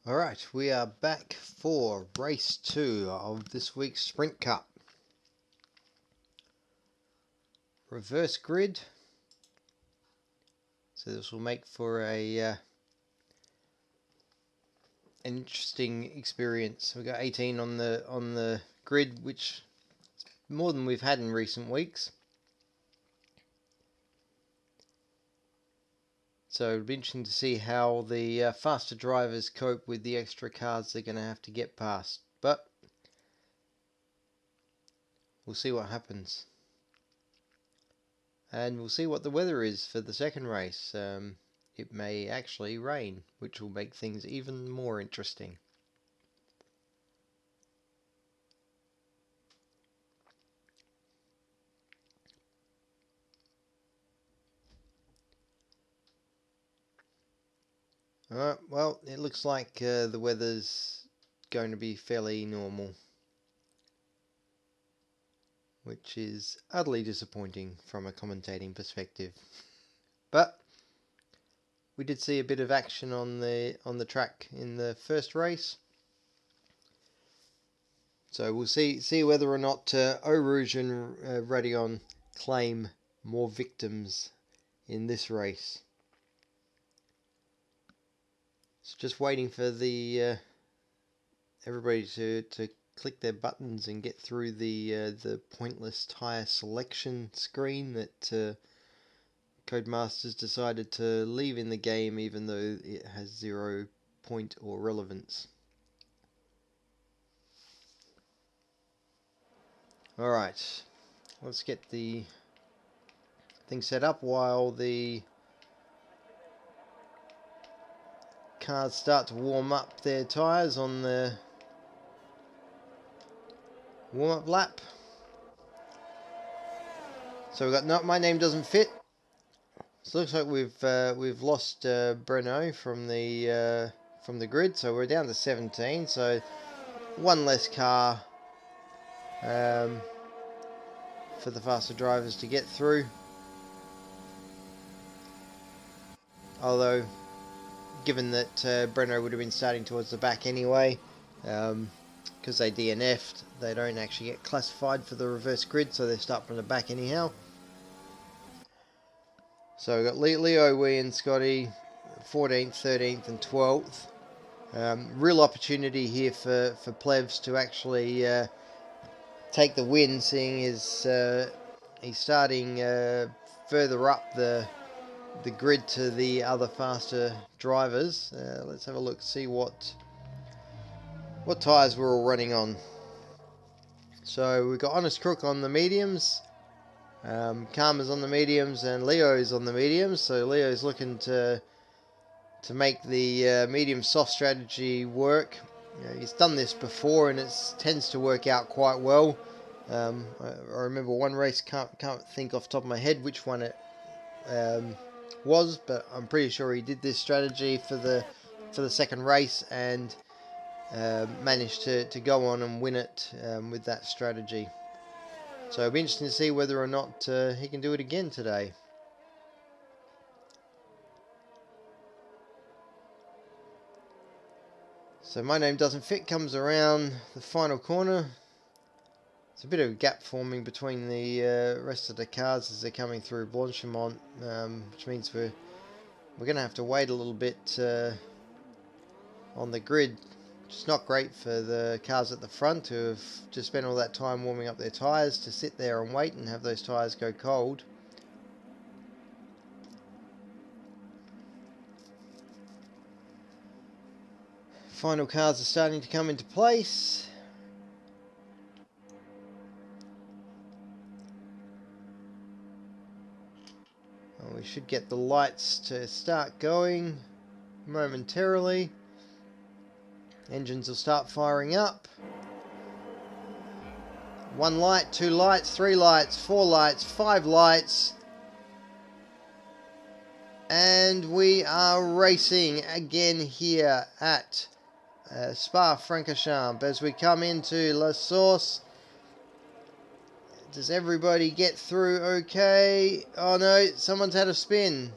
Alright, we are back for race 2 of this week's Sprint Cup. Reverse grid. So this will make for an interesting experience. We've got 18 on the grid, which is more than we've had in recent weeks. So it'll be interesting to see how the faster drivers cope with the extra cars they're going to have to get past. But we'll see what happens. And we'll see what the weather is for the second race. It may actually rain, which will make things even more interesting. Alright, well, it looks like the weather's going to be fairly normal, which is utterly disappointing from a commentating perspective. But we did see a bit of action on the track in the first race, so we'll see whether or not Eau Rouge and Raidillon claim more victims in this race. So just waiting for the everybody to click their buttons and get through the pointless tyre selection screen that Codemasters decided to leave in the game, even though it has 0 point or relevance. Alright, let's get the thing set up while the cars start to warm up their tyres on the warm-up lap. So we've got no, my name doesn't fit. So it looks like we've lost Breno from the grid, so we're down to 17. So one less car for the faster drivers to get through. Although, given that Breno would have been starting towards the back anyway, because they DNF'd, they don't actually get classified for the reverse grid, so they start from the back anyhow. So we've got Leo, Wee and Scotty, 14th, 13th and 12th. Real opportunity here for Plevs to actually take the win, seeing as he's starting further up the grid to the other faster drivers. Let's have a look, see what tyres we're all running on. So we've got Honest Crook on the mediums, Karma's on the mediums, and Leo's on the mediums. So Leo's looking to make the medium soft strategy work. He's done this before and it tends to work out quite well. I remember one race, can't think off the top of my head which one it was, but I'm pretty sure he did this strategy for the second race and managed to go on and win it with that strategy. So it'll be interesting to see whether or not he can do it again today. So my name doesn't fit, comes around the final corner. There's a bit of a gap forming between the rest of the cars as they're coming through Blanchimont, which means we're going to have to wait a little bit on the grid, which is not great for the cars at the front who have just spent all that time warming up their tyres to sit there and wait and have those tyres go cold. Final cars are starting to come into place. Well, we should get the lights to start going momentarily. Engines will start firing up. 1 light, 2 lights, 3 lights, 4 lights, 5 lights. And we are racing again here at Spa-Francorchamps as we come into La Source. Does everybody get through okay? Oh no, someone's had a spin.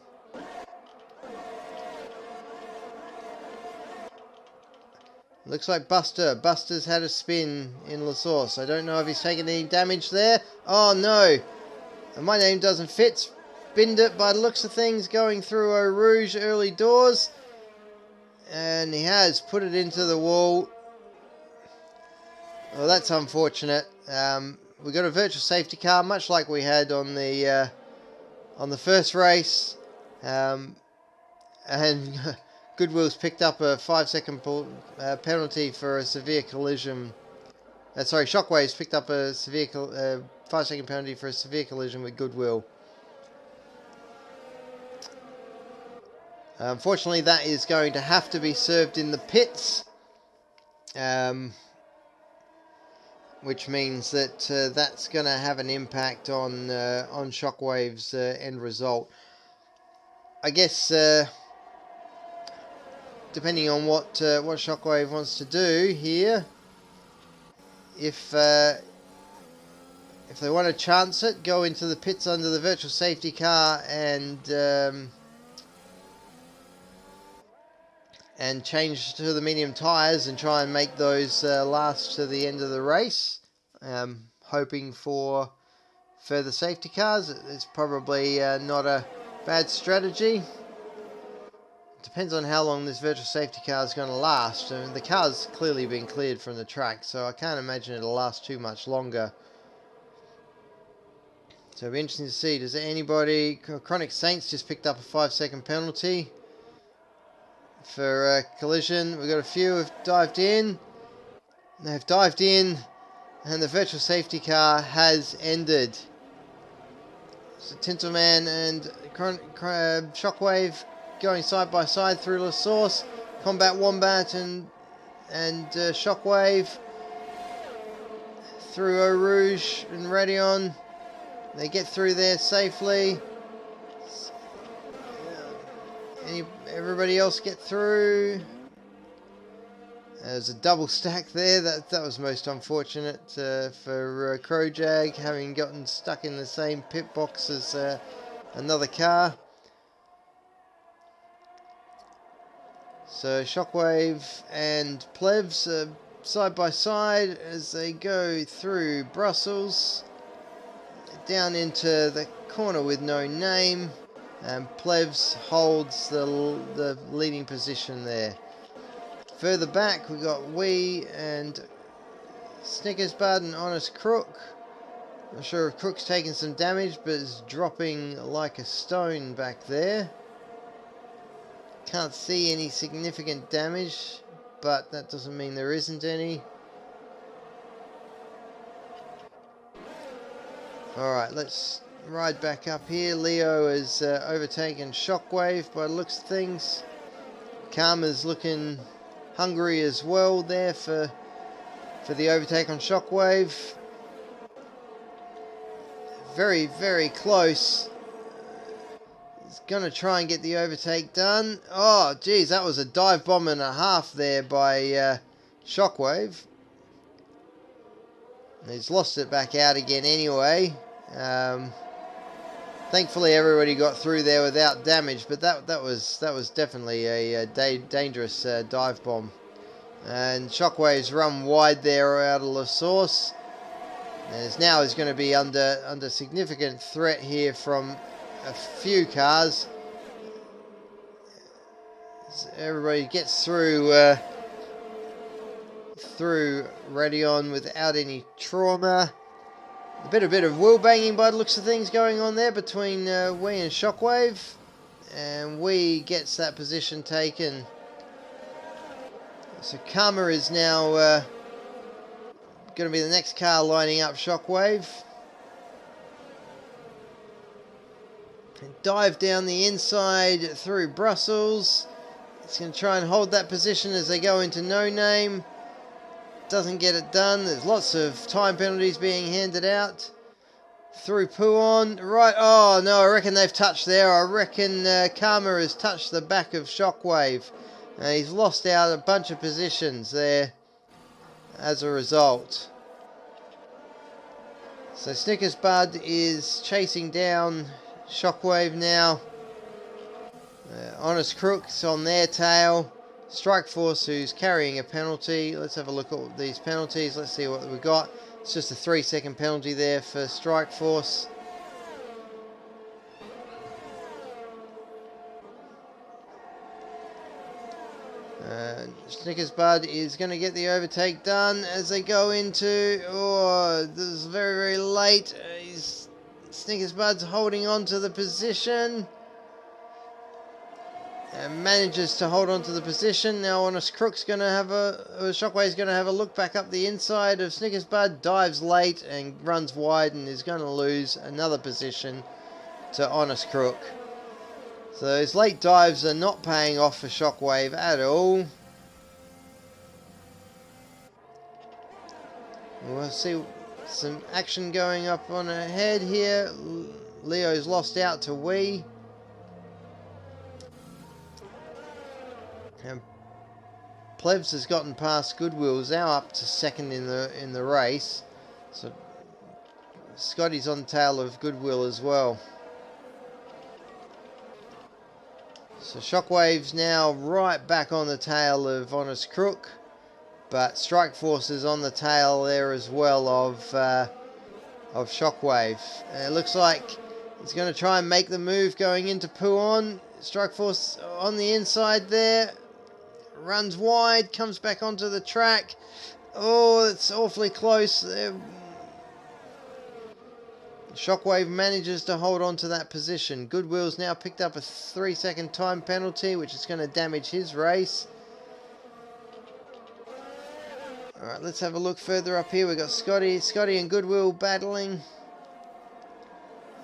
Looks like Buster's had a spin in La Source. I don't know if he's taken any damage there. Oh no! And my name doesn't fit. Spinned it by the looks of things, going through Eau Rouge early doors. And he has put it into the wall. Well, that's unfortunate. We got a virtual safety car, much like we had on the first race. And Goodwill's picked up a 5-second penalty for a severe collision. Shockwave's picked up a severe 5-second penalty for a severe collision with Goodwill. Unfortunately, that is going to have to be served in the pits, which means that that's going to have an impact on Shockwave's end result. I guess depending on what Shockwave wants to do here, if they want to chance it, go into the pits under the virtual safety car and change to the medium tyres and try and make those last to the end of the race, hoping for further safety cars. It's probably not a bad strategy. Depends on how long this virtual safety car is going to last. I mean, the car's clearly been cleared from the track, so I can't imagine it'll last too much longer. So it'll be interesting to see. Does anybody... Chronic Saints just picked up a 5-second penalty for a collision. We've got a few who've dived in. They've dived in, and the virtual safety car has ended. So Tinselman and Shockwave going side by side through La Source. Combat Wombat and Shockwave through Eau Rouge and Radeon. They get through there safely. Everybody else get through. There's a double stack there. That was most unfortunate for Crowjag, having gotten stuck in the same pit box as another car. So Shockwave and Plebs are side by side as they go through Brussels, down into the corner with no name, and Plebs holds the leading position there. Further back we got Wee and Snickersbud and Honest Crook. Not sure if Crook's taken some damage, but is dropping like a stone back there. Can't see any significant damage, but that doesn't mean there isn't any. Alright, let's ride back up here. Leo has overtaken Shockwave by the looks of things. Karma's looking hungry as well there for the overtake on Shockwave. Very, very close. He's going to try and get the overtake done. Oh, geez, that was a dive bomb and a half there by Shockwave. He's lost it back out again anyway. Thankfully, everybody got through there without damage, but that was definitely a dangerous dive bomb. And Shockwave's run wide there out of La Source. And now is going to be under significant threat here from a few cars. As everybody gets through Radeon without any trauma. A bit of wheel banging by the looks of things going on there between Wee and Shockwave, and Wee gets that position taken. So Karma is now going to be the next car lining up Shockwave. Dive down the inside through Brussels. It's going to try and hold that position as they go into No Name. Doesn't get it done. There's lots of time penalties being handed out. Through Pouon. Right. Oh, no. I reckon they've touched there. I reckon Karma has touched the back of Shockwave. He's lost out a bunch of positions there as a result. So Snickersbud is chasing down Shockwave now. Honest Crook's on their tail. Strikeforce, who's carrying a penalty. Let's have a look at these penalties. Let's see what we've got. It's just a 3-second penalty there for Strikeforce. Snickers Bud is going to get the overtake done as they go into... Oh, this is very, very late. Snickers Bud's holding on to the position. And manages to hold on to the position. Now Honest Crook's going to have Shockwave's going to have a look back up the inside of Snickers Bud. Dives late and runs wide and is going to lose another position to Honest Crook. So those late dives are not paying off for Shockwave at all. We'll see some action going up on ahead here. Leo's lost out to Wee. And Plebs has gotten past Goodwill's now up to second in the race. So Scotty's on the tail of Goodwill as well. So Shockwave's now right back on the tail of Honest Crook, but Strikeforce is on the tail there as well of Shockwave. It looks like he's going to try and make the move going into Puon. Strikeforce on the inside there, runs wide, comes back onto the track. Oh, it's awfully close. Shockwave manages to hold on to that position. Goodwill's now picked up a 3-second time penalty, which is going to damage his race. Alright, let's have a look further up here. We've got Scotty and Goodwill battling.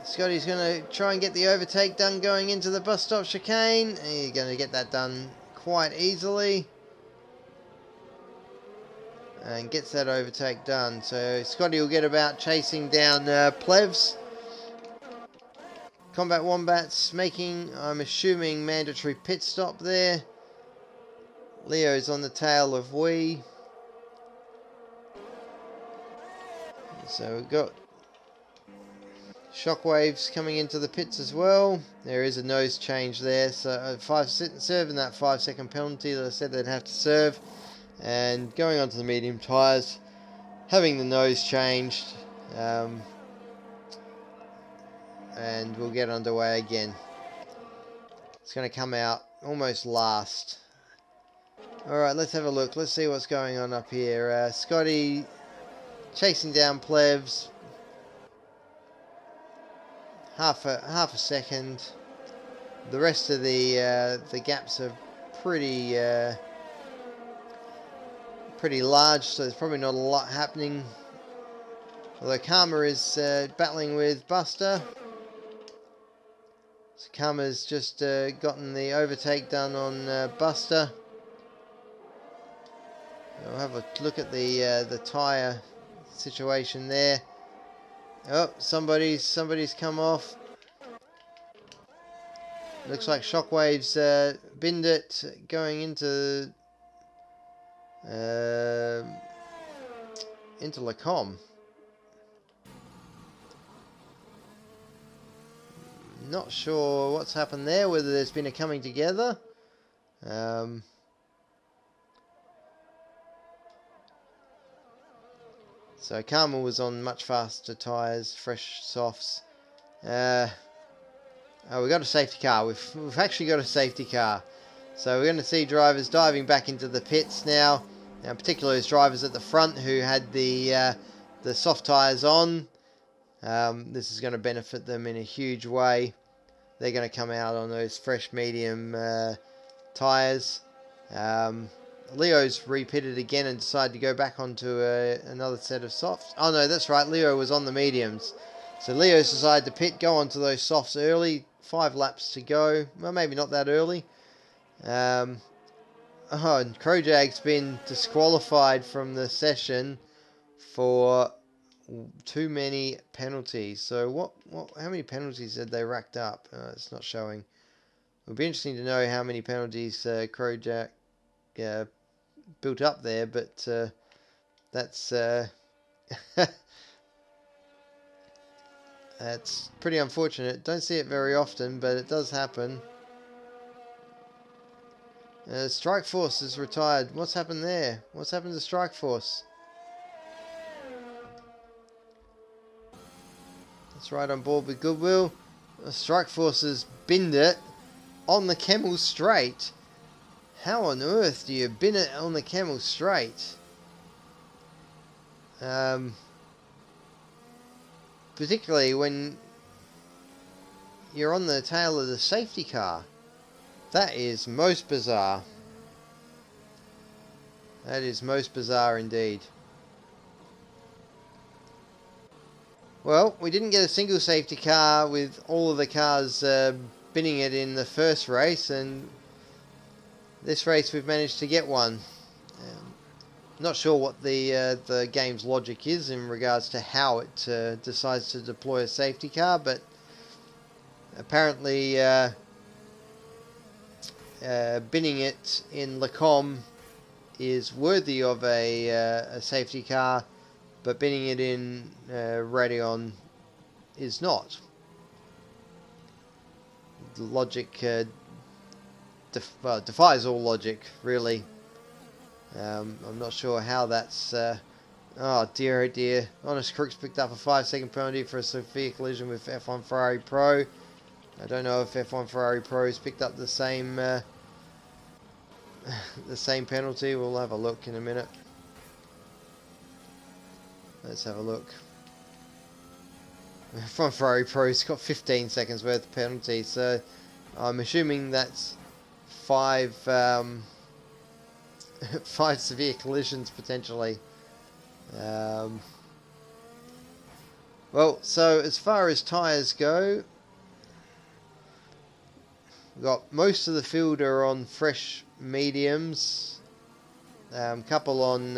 Scotty's going to try and get the overtake done going into the bus stop chicane. He's going to get that done quite easily. And gets that overtake done. So Scotty will get about chasing down Plevs. Combat Wombats making, I'm assuming, mandatory pit stop there. Leo's on the tail of Wee. So we've got Shockwaves coming into the pits as well. There is a nose change there. So serving that 5-second penalty that I said they'd have to serve. And going onto the medium tyres, having the nose changed, and we'll get underway again. It's going to come out almost last. Alright, let's have a look. Let's see what's going on up here. Scotty chasing down Plebs. Half a second. The rest of the gaps are pretty large, so there's probably not a lot happening. Although Karma is battling with Buster. So Karma's just gotten the overtake done on Buster. We'll have a look at the tyre situation there. Oh, somebody's come off. Looks like Shockwave's binned it going into Lacombe. Not sure what's happened there, whether there's been a coming together. So Karma was on much faster tyres, fresh softs. Oh, we've got a safety car. We've actually got a safety car. So we're going to see drivers diving back into the pits now. Particularly those drivers at the front who had the soft tyres on. This is going to benefit them in a huge way. They're going to come out on those fresh medium tyres. Leo's repitted again and decided to go back onto another set of softs. Oh no, that's right, Leo was on the mediums. So Leo's decided to pit, go onto those softs early. 5 laps to go. Well, maybe not that early. And Krojag's been disqualified from the session for too many penalties. So how many penalties had they racked up? It's not showing. It would be interesting to know how many penalties Krojag built up there, but that's that's pretty unfortunate. Don't see it very often, but it does happen. Strike Force is retired. What's happened there? What's happened to Strike Force? That's right, on board with Goodwill. Strike Force has binned it on the Camel Straight. How on earth do you bin it on the Camel Straight? Particularly when you're on the tail of the safety car. That is most bizarre. That is most bizarre indeed. Well, we didn't get a single safety car with all of the cars binning it in the first race, and this race we've managed to get one. Not sure what the game's logic is in regards to how it decides to deploy a safety car, but apparently binning it in Lacombe is worthy of a safety car, but binning it in Radeon is not. The logic defies all logic, really. I'm not sure how that's... oh dear, oh dear. Honest Crooks picked up a 5-second penalty for a severe collision with F1 Ferrari Pro. I don't know if F1 Ferrari Pro's picked up the same penalty. We'll have a look in a minute. Let's have a look. F1 Ferrari Pro's got 15 seconds worth of penalty, so I'm assuming that's 5 severe collisions potentially. Well, so as far as tyres go, we've got most of the field are on fresh mediums, couple on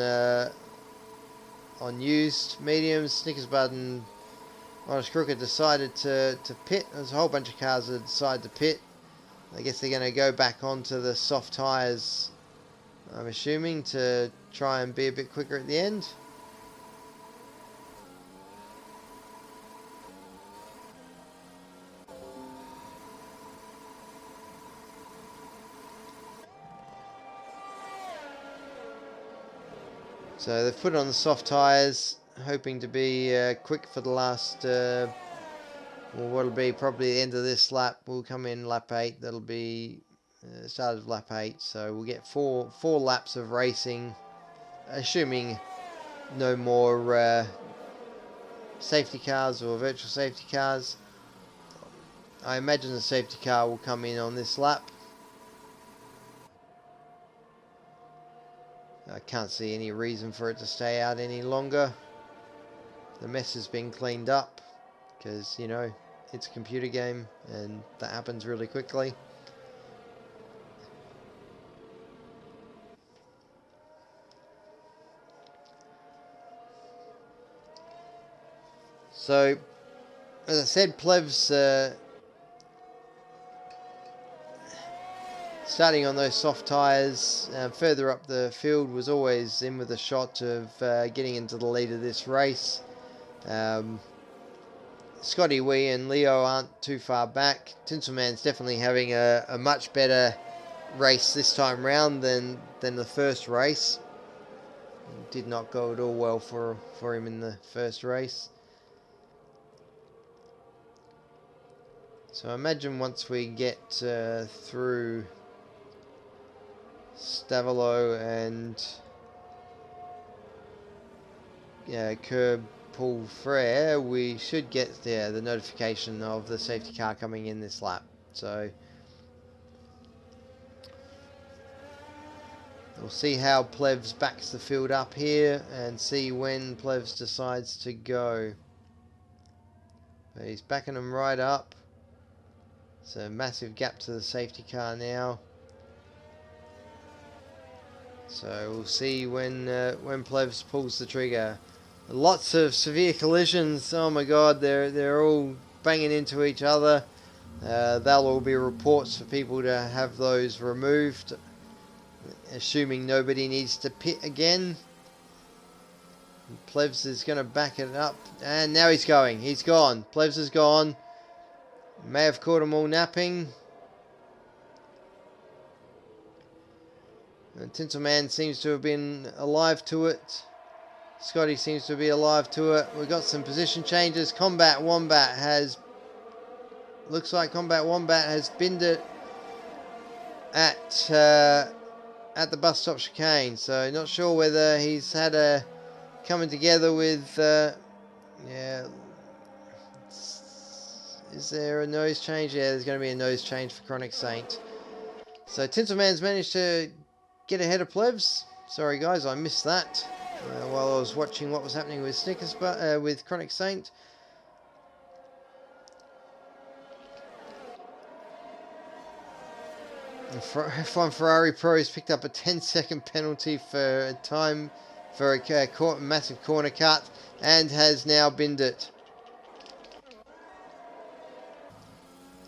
used mediums. Snickers Bud and Honest Crooked decided to pit. There's a whole bunch of cars that decided to pit. I guess they're going to go back onto the soft tyres, I'm assuming, to try and be a bit quicker at the end. So they've put on the soft tyres, hoping to be quick for the last, well, what'll be probably the end of this lap. We'll come in lap 8. That'll be start of lap 8. So we'll get four laps of racing, assuming no more safety cars or virtual safety cars. I imagine the safety car will come in on this lap. I can't see any reason for it to stay out any longer. The mess has been cleaned up because, you know, it's a computer game and that happens really quickly. So, as I said, Plev's starting on those soft tyres further up the field was always in with a shot of getting into the lead of this race. Scotty Wee and Leo aren't too far back. Tinselman's definitely having a much better race this time round than the first race. It did not go at all well for him in the first race. So I imagine once we get through Stavolo and Curb Pull Frere, we should get the notification of the safety car coming in this lap. So we'll see how Plevs backs the field up here and see when Plevs decides to go. But he's backing them right up. It's a massive gap to the safety car now. So we'll see when Plevs pulls the trigger. Lots of severe collisions. Oh my God, they're all banging into each other. There'll all be reports for people to have those removed, assuming nobody needs to pit again. Plevs is going to back it up, and now he's going. He's gone. Plevs is gone. May have caught them all napping. Tinselman seems to have been alive to it. Scotty seems to be alive to it. We've got some position changes. Combat Wombat has... Looks like Combat Wombat has binned it at the bus stop chicane. So not sure whether he's had a coming together with... yeah. Is there a nose change? Yeah, there's going to be a nose change for Chronic Saint. So Tinselman's managed to get ahead of Plebs. Sorry guys, I missed that while I was watching what was happening with Snickers, with Chronic Saint. And F1 Ferrari Pros picked up a 10-second penalty for a time for a massive corner cut and has now binned it.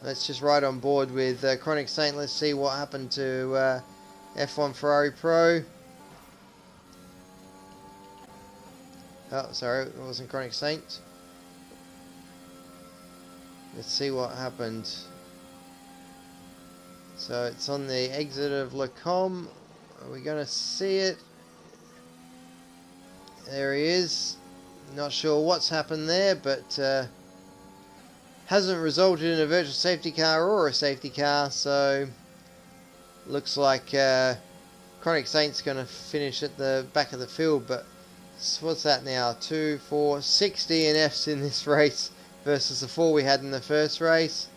Let's just ride on board with Chronic Saint. Let's see what happened to F1 Ferrari Pro. Oh, sorry, it wasn't Chronic Saint. Let's see what happened. So it's on the exit of Le Com. Are we going to see it? There he is. Not sure what's happened there, but hasn't resulted in a virtual safety car or a safety car. So looks like Chronic Saint's going to finish at the back of the field. But what's that now? 2, 4, 6 DNFs in this race versus the 4 we had in the first race.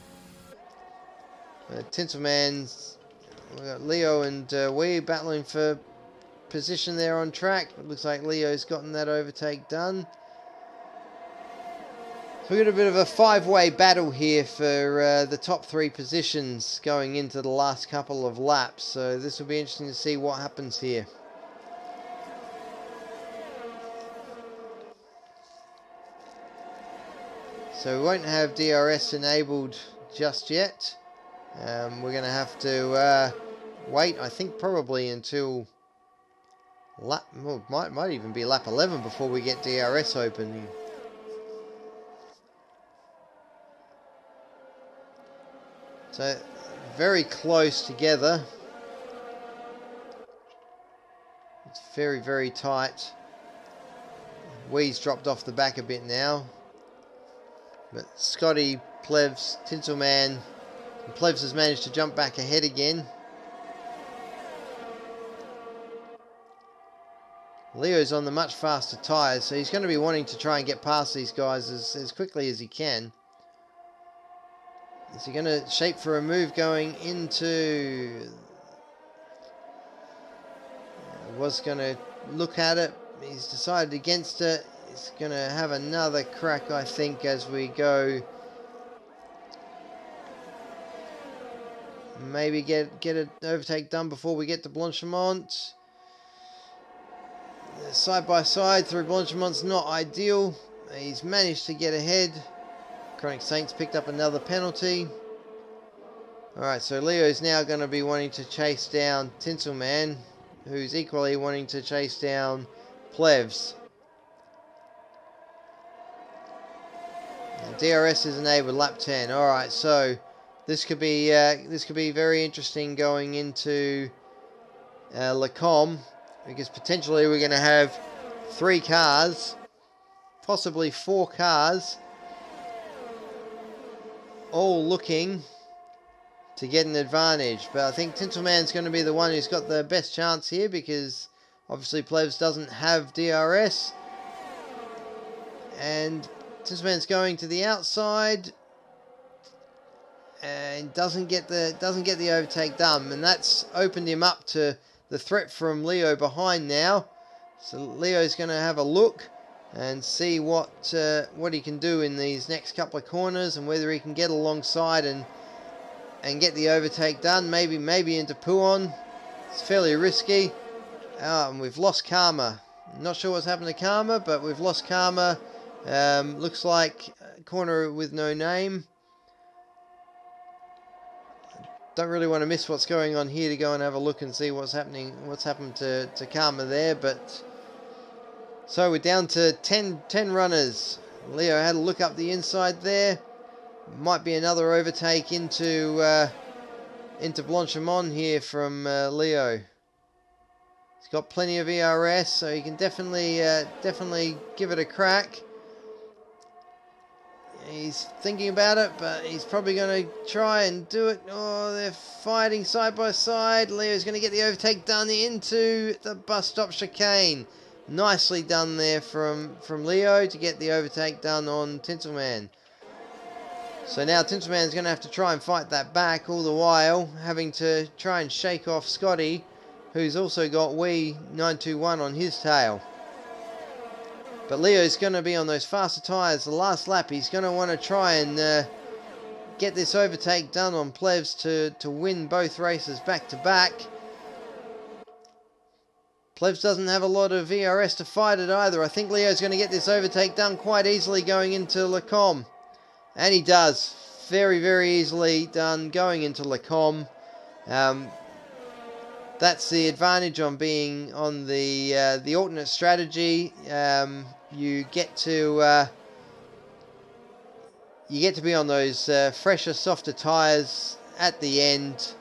Tinselman's, we've got Leo and Wee battling for position there on track. It looks like Leo's gotten that overtake done. So we've got a bit of a 5-way battle here for the top 3 positions going into the last couple of laps. So this will be interesting to see what happens here. So we won't have DRS enabled just yet. We're going to have to wait, I think, probably until lap, well, might even be lap 11 before we get DRS opening. So very close together. It's very, very tight. Wee's dropped off the back a bit now. But Scotty, Plevs, Tinselman, and Plevs has managed to jump back ahead again. Leo's on the much faster tyres, so he's going to be wanting to try and get past these guys as quickly as he can. Is he going to shape for a move going into... Was going to look at it. He's decided against it. He's going to have another crack, I think, as we go. Maybe get an overtake done before we get to Blanchimont. Side by side through Blanchimont's not ideal. He's managed to get ahead. Chronic Saints picked up another penalty. Alright, so Leo's now going to be wanting to chase down Tinselman, who's equally wanting to chase down Plevs. DRS is enabled, lap 10. Alright, so this could be very interesting going into Le Com, because potentially we're going to have 3 cars, possibly 4 cars, all looking to get an advantage. But I think Tinselman's going to be the one who's got the best chance here, because obviously Plevs doesn't have DRS, and Tinselman's going to the outside and doesn't get the overtake done, and that's opened him up to the threat from Leo behind now. So Leo's going to have a look and see what he can do in these next couple of corners, and whether he can get alongside and get the overtake done. Maybe into Puon. It's fairly risky. And we've lost Karma. Not sure what's happened to Karma, but we've lost Karma. Looks like a corner with no name. Don't really want to miss what's going on here to go and have a look and see what's happening. What's happened to Karma there, but so we're down to 10 runners. Leo had a look up the inside there. Might be another overtake into Blanchimont here from Leo. He's got plenty of ERS, so he can definitely give it a crack. He's thinking about it, but he's probably going to try and do it. Oh, they're fighting side by side. Leo's going to get the overtake done into the bus stop chicane. Nicely done there from Leo to get the overtake done on Tinselman. So now Tinselman's going to have to try and fight that back, all the while having to try and shake off Scotty, who's also got Wii 921 on his tail. But Leo's going to be on those faster tyres the last lap. He's going to want to try and get this overtake done on Plevs to win both races back to back. Plevs doesn't have a lot of ERS to fight it either. I think Leo's going to get this overtake done quite easily going into Le Combe. And he does. Very, very easily done going into Le Combe. That's the advantage on being on the alternate strategy. You get to be on those fresher, softer tyres at the end,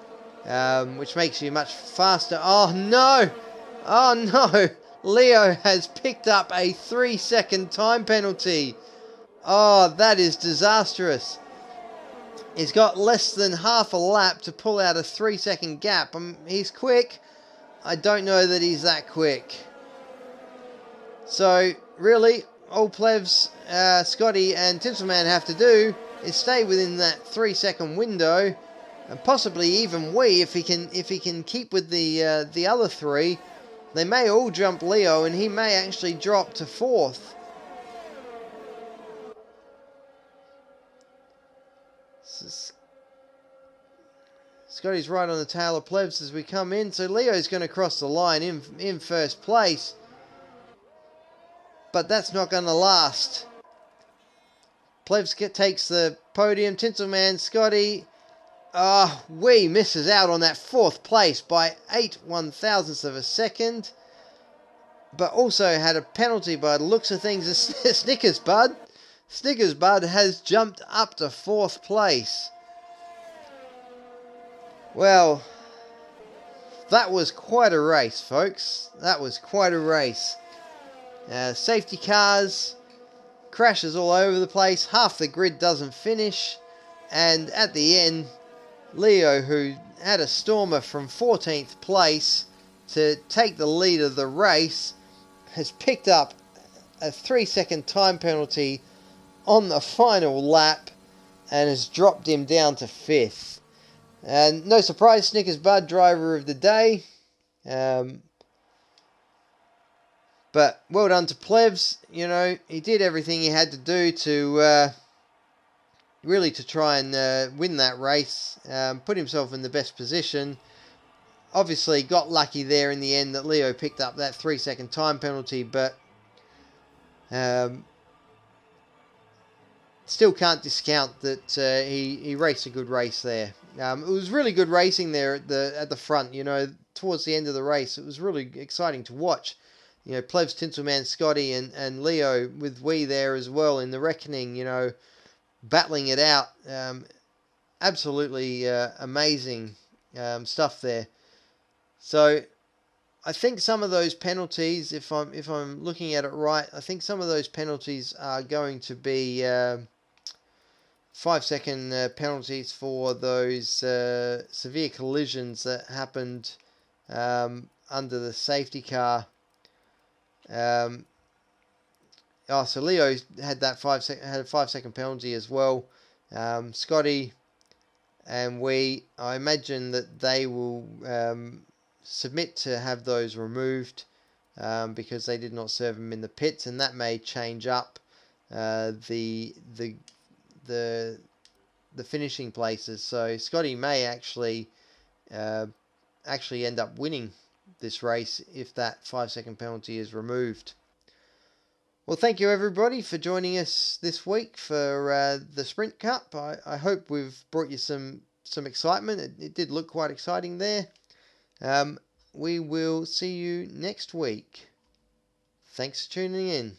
which makes you much faster. Oh no! Oh no! Leo has picked up a 3-second time penalty. Oh, that is disastrous. He's got less than half a lap to pull out a 3-second gap. He's quick. I don't know that he's that quick. So, really, all Plevs, Scotty and Tinselman have to do is stay within that 3-second window, and possibly even if he can keep with the other three, they may all jump Leo, and he may actually drop to 4th. Scotty's right on the tail of Plebs as we come in, so Leo's going to cross the line in first place. But that's not going to last. Plebs takes the podium. Tinselman, Scotty, Wee misses out on that 4th place by 8/1000ths of a second. But also had a penalty by the looks of things. Snickers Bud has jumped up to 4th place. Well, that was quite a race, folks. That was quite a race. Safety cars, crashes all over the place. Half the grid doesn't finish. And at the end, Leo, who had a stormer from 14th place to take the lead of the race, has picked up a 3-second time penalty on the final lap and has dropped him down to 5th. And no surprise, Snickers Bud, driver of the day. But well done to Plevs. You know, he did everything he had to do to really to try and win that race. Put himself in the best position. Obviously got lucky there in the end that Leo picked up that 3-second time penalty, but still can't discount that he raced a good race there. It was really good racing there at the front, you know, towards the end of the race. It was really exciting to watch. You know, Plevs, Tinselman, Scotty and Leo with Wee there as well in the reckoning, you know, battling it out. Absolutely amazing stuff there. So I think some of those penalties, if I'm looking at it right, I think some of those penalties are going to be 5-second penalties for those severe collisions that happened under the safety car. So Leo had that 5-second penalty as well. Scotty and I imagine that they will submit to have those removed because they did not serve him in the pits, and that may change up the finishing places. So Scotty may actually end up winning this race if that 5-second penalty is removed. Well, thank you everybody for joining us this week for the Sprint Cup. I hope we've brought you some excitement. It did look quite exciting there. We will see you next week. Thanks for tuning in.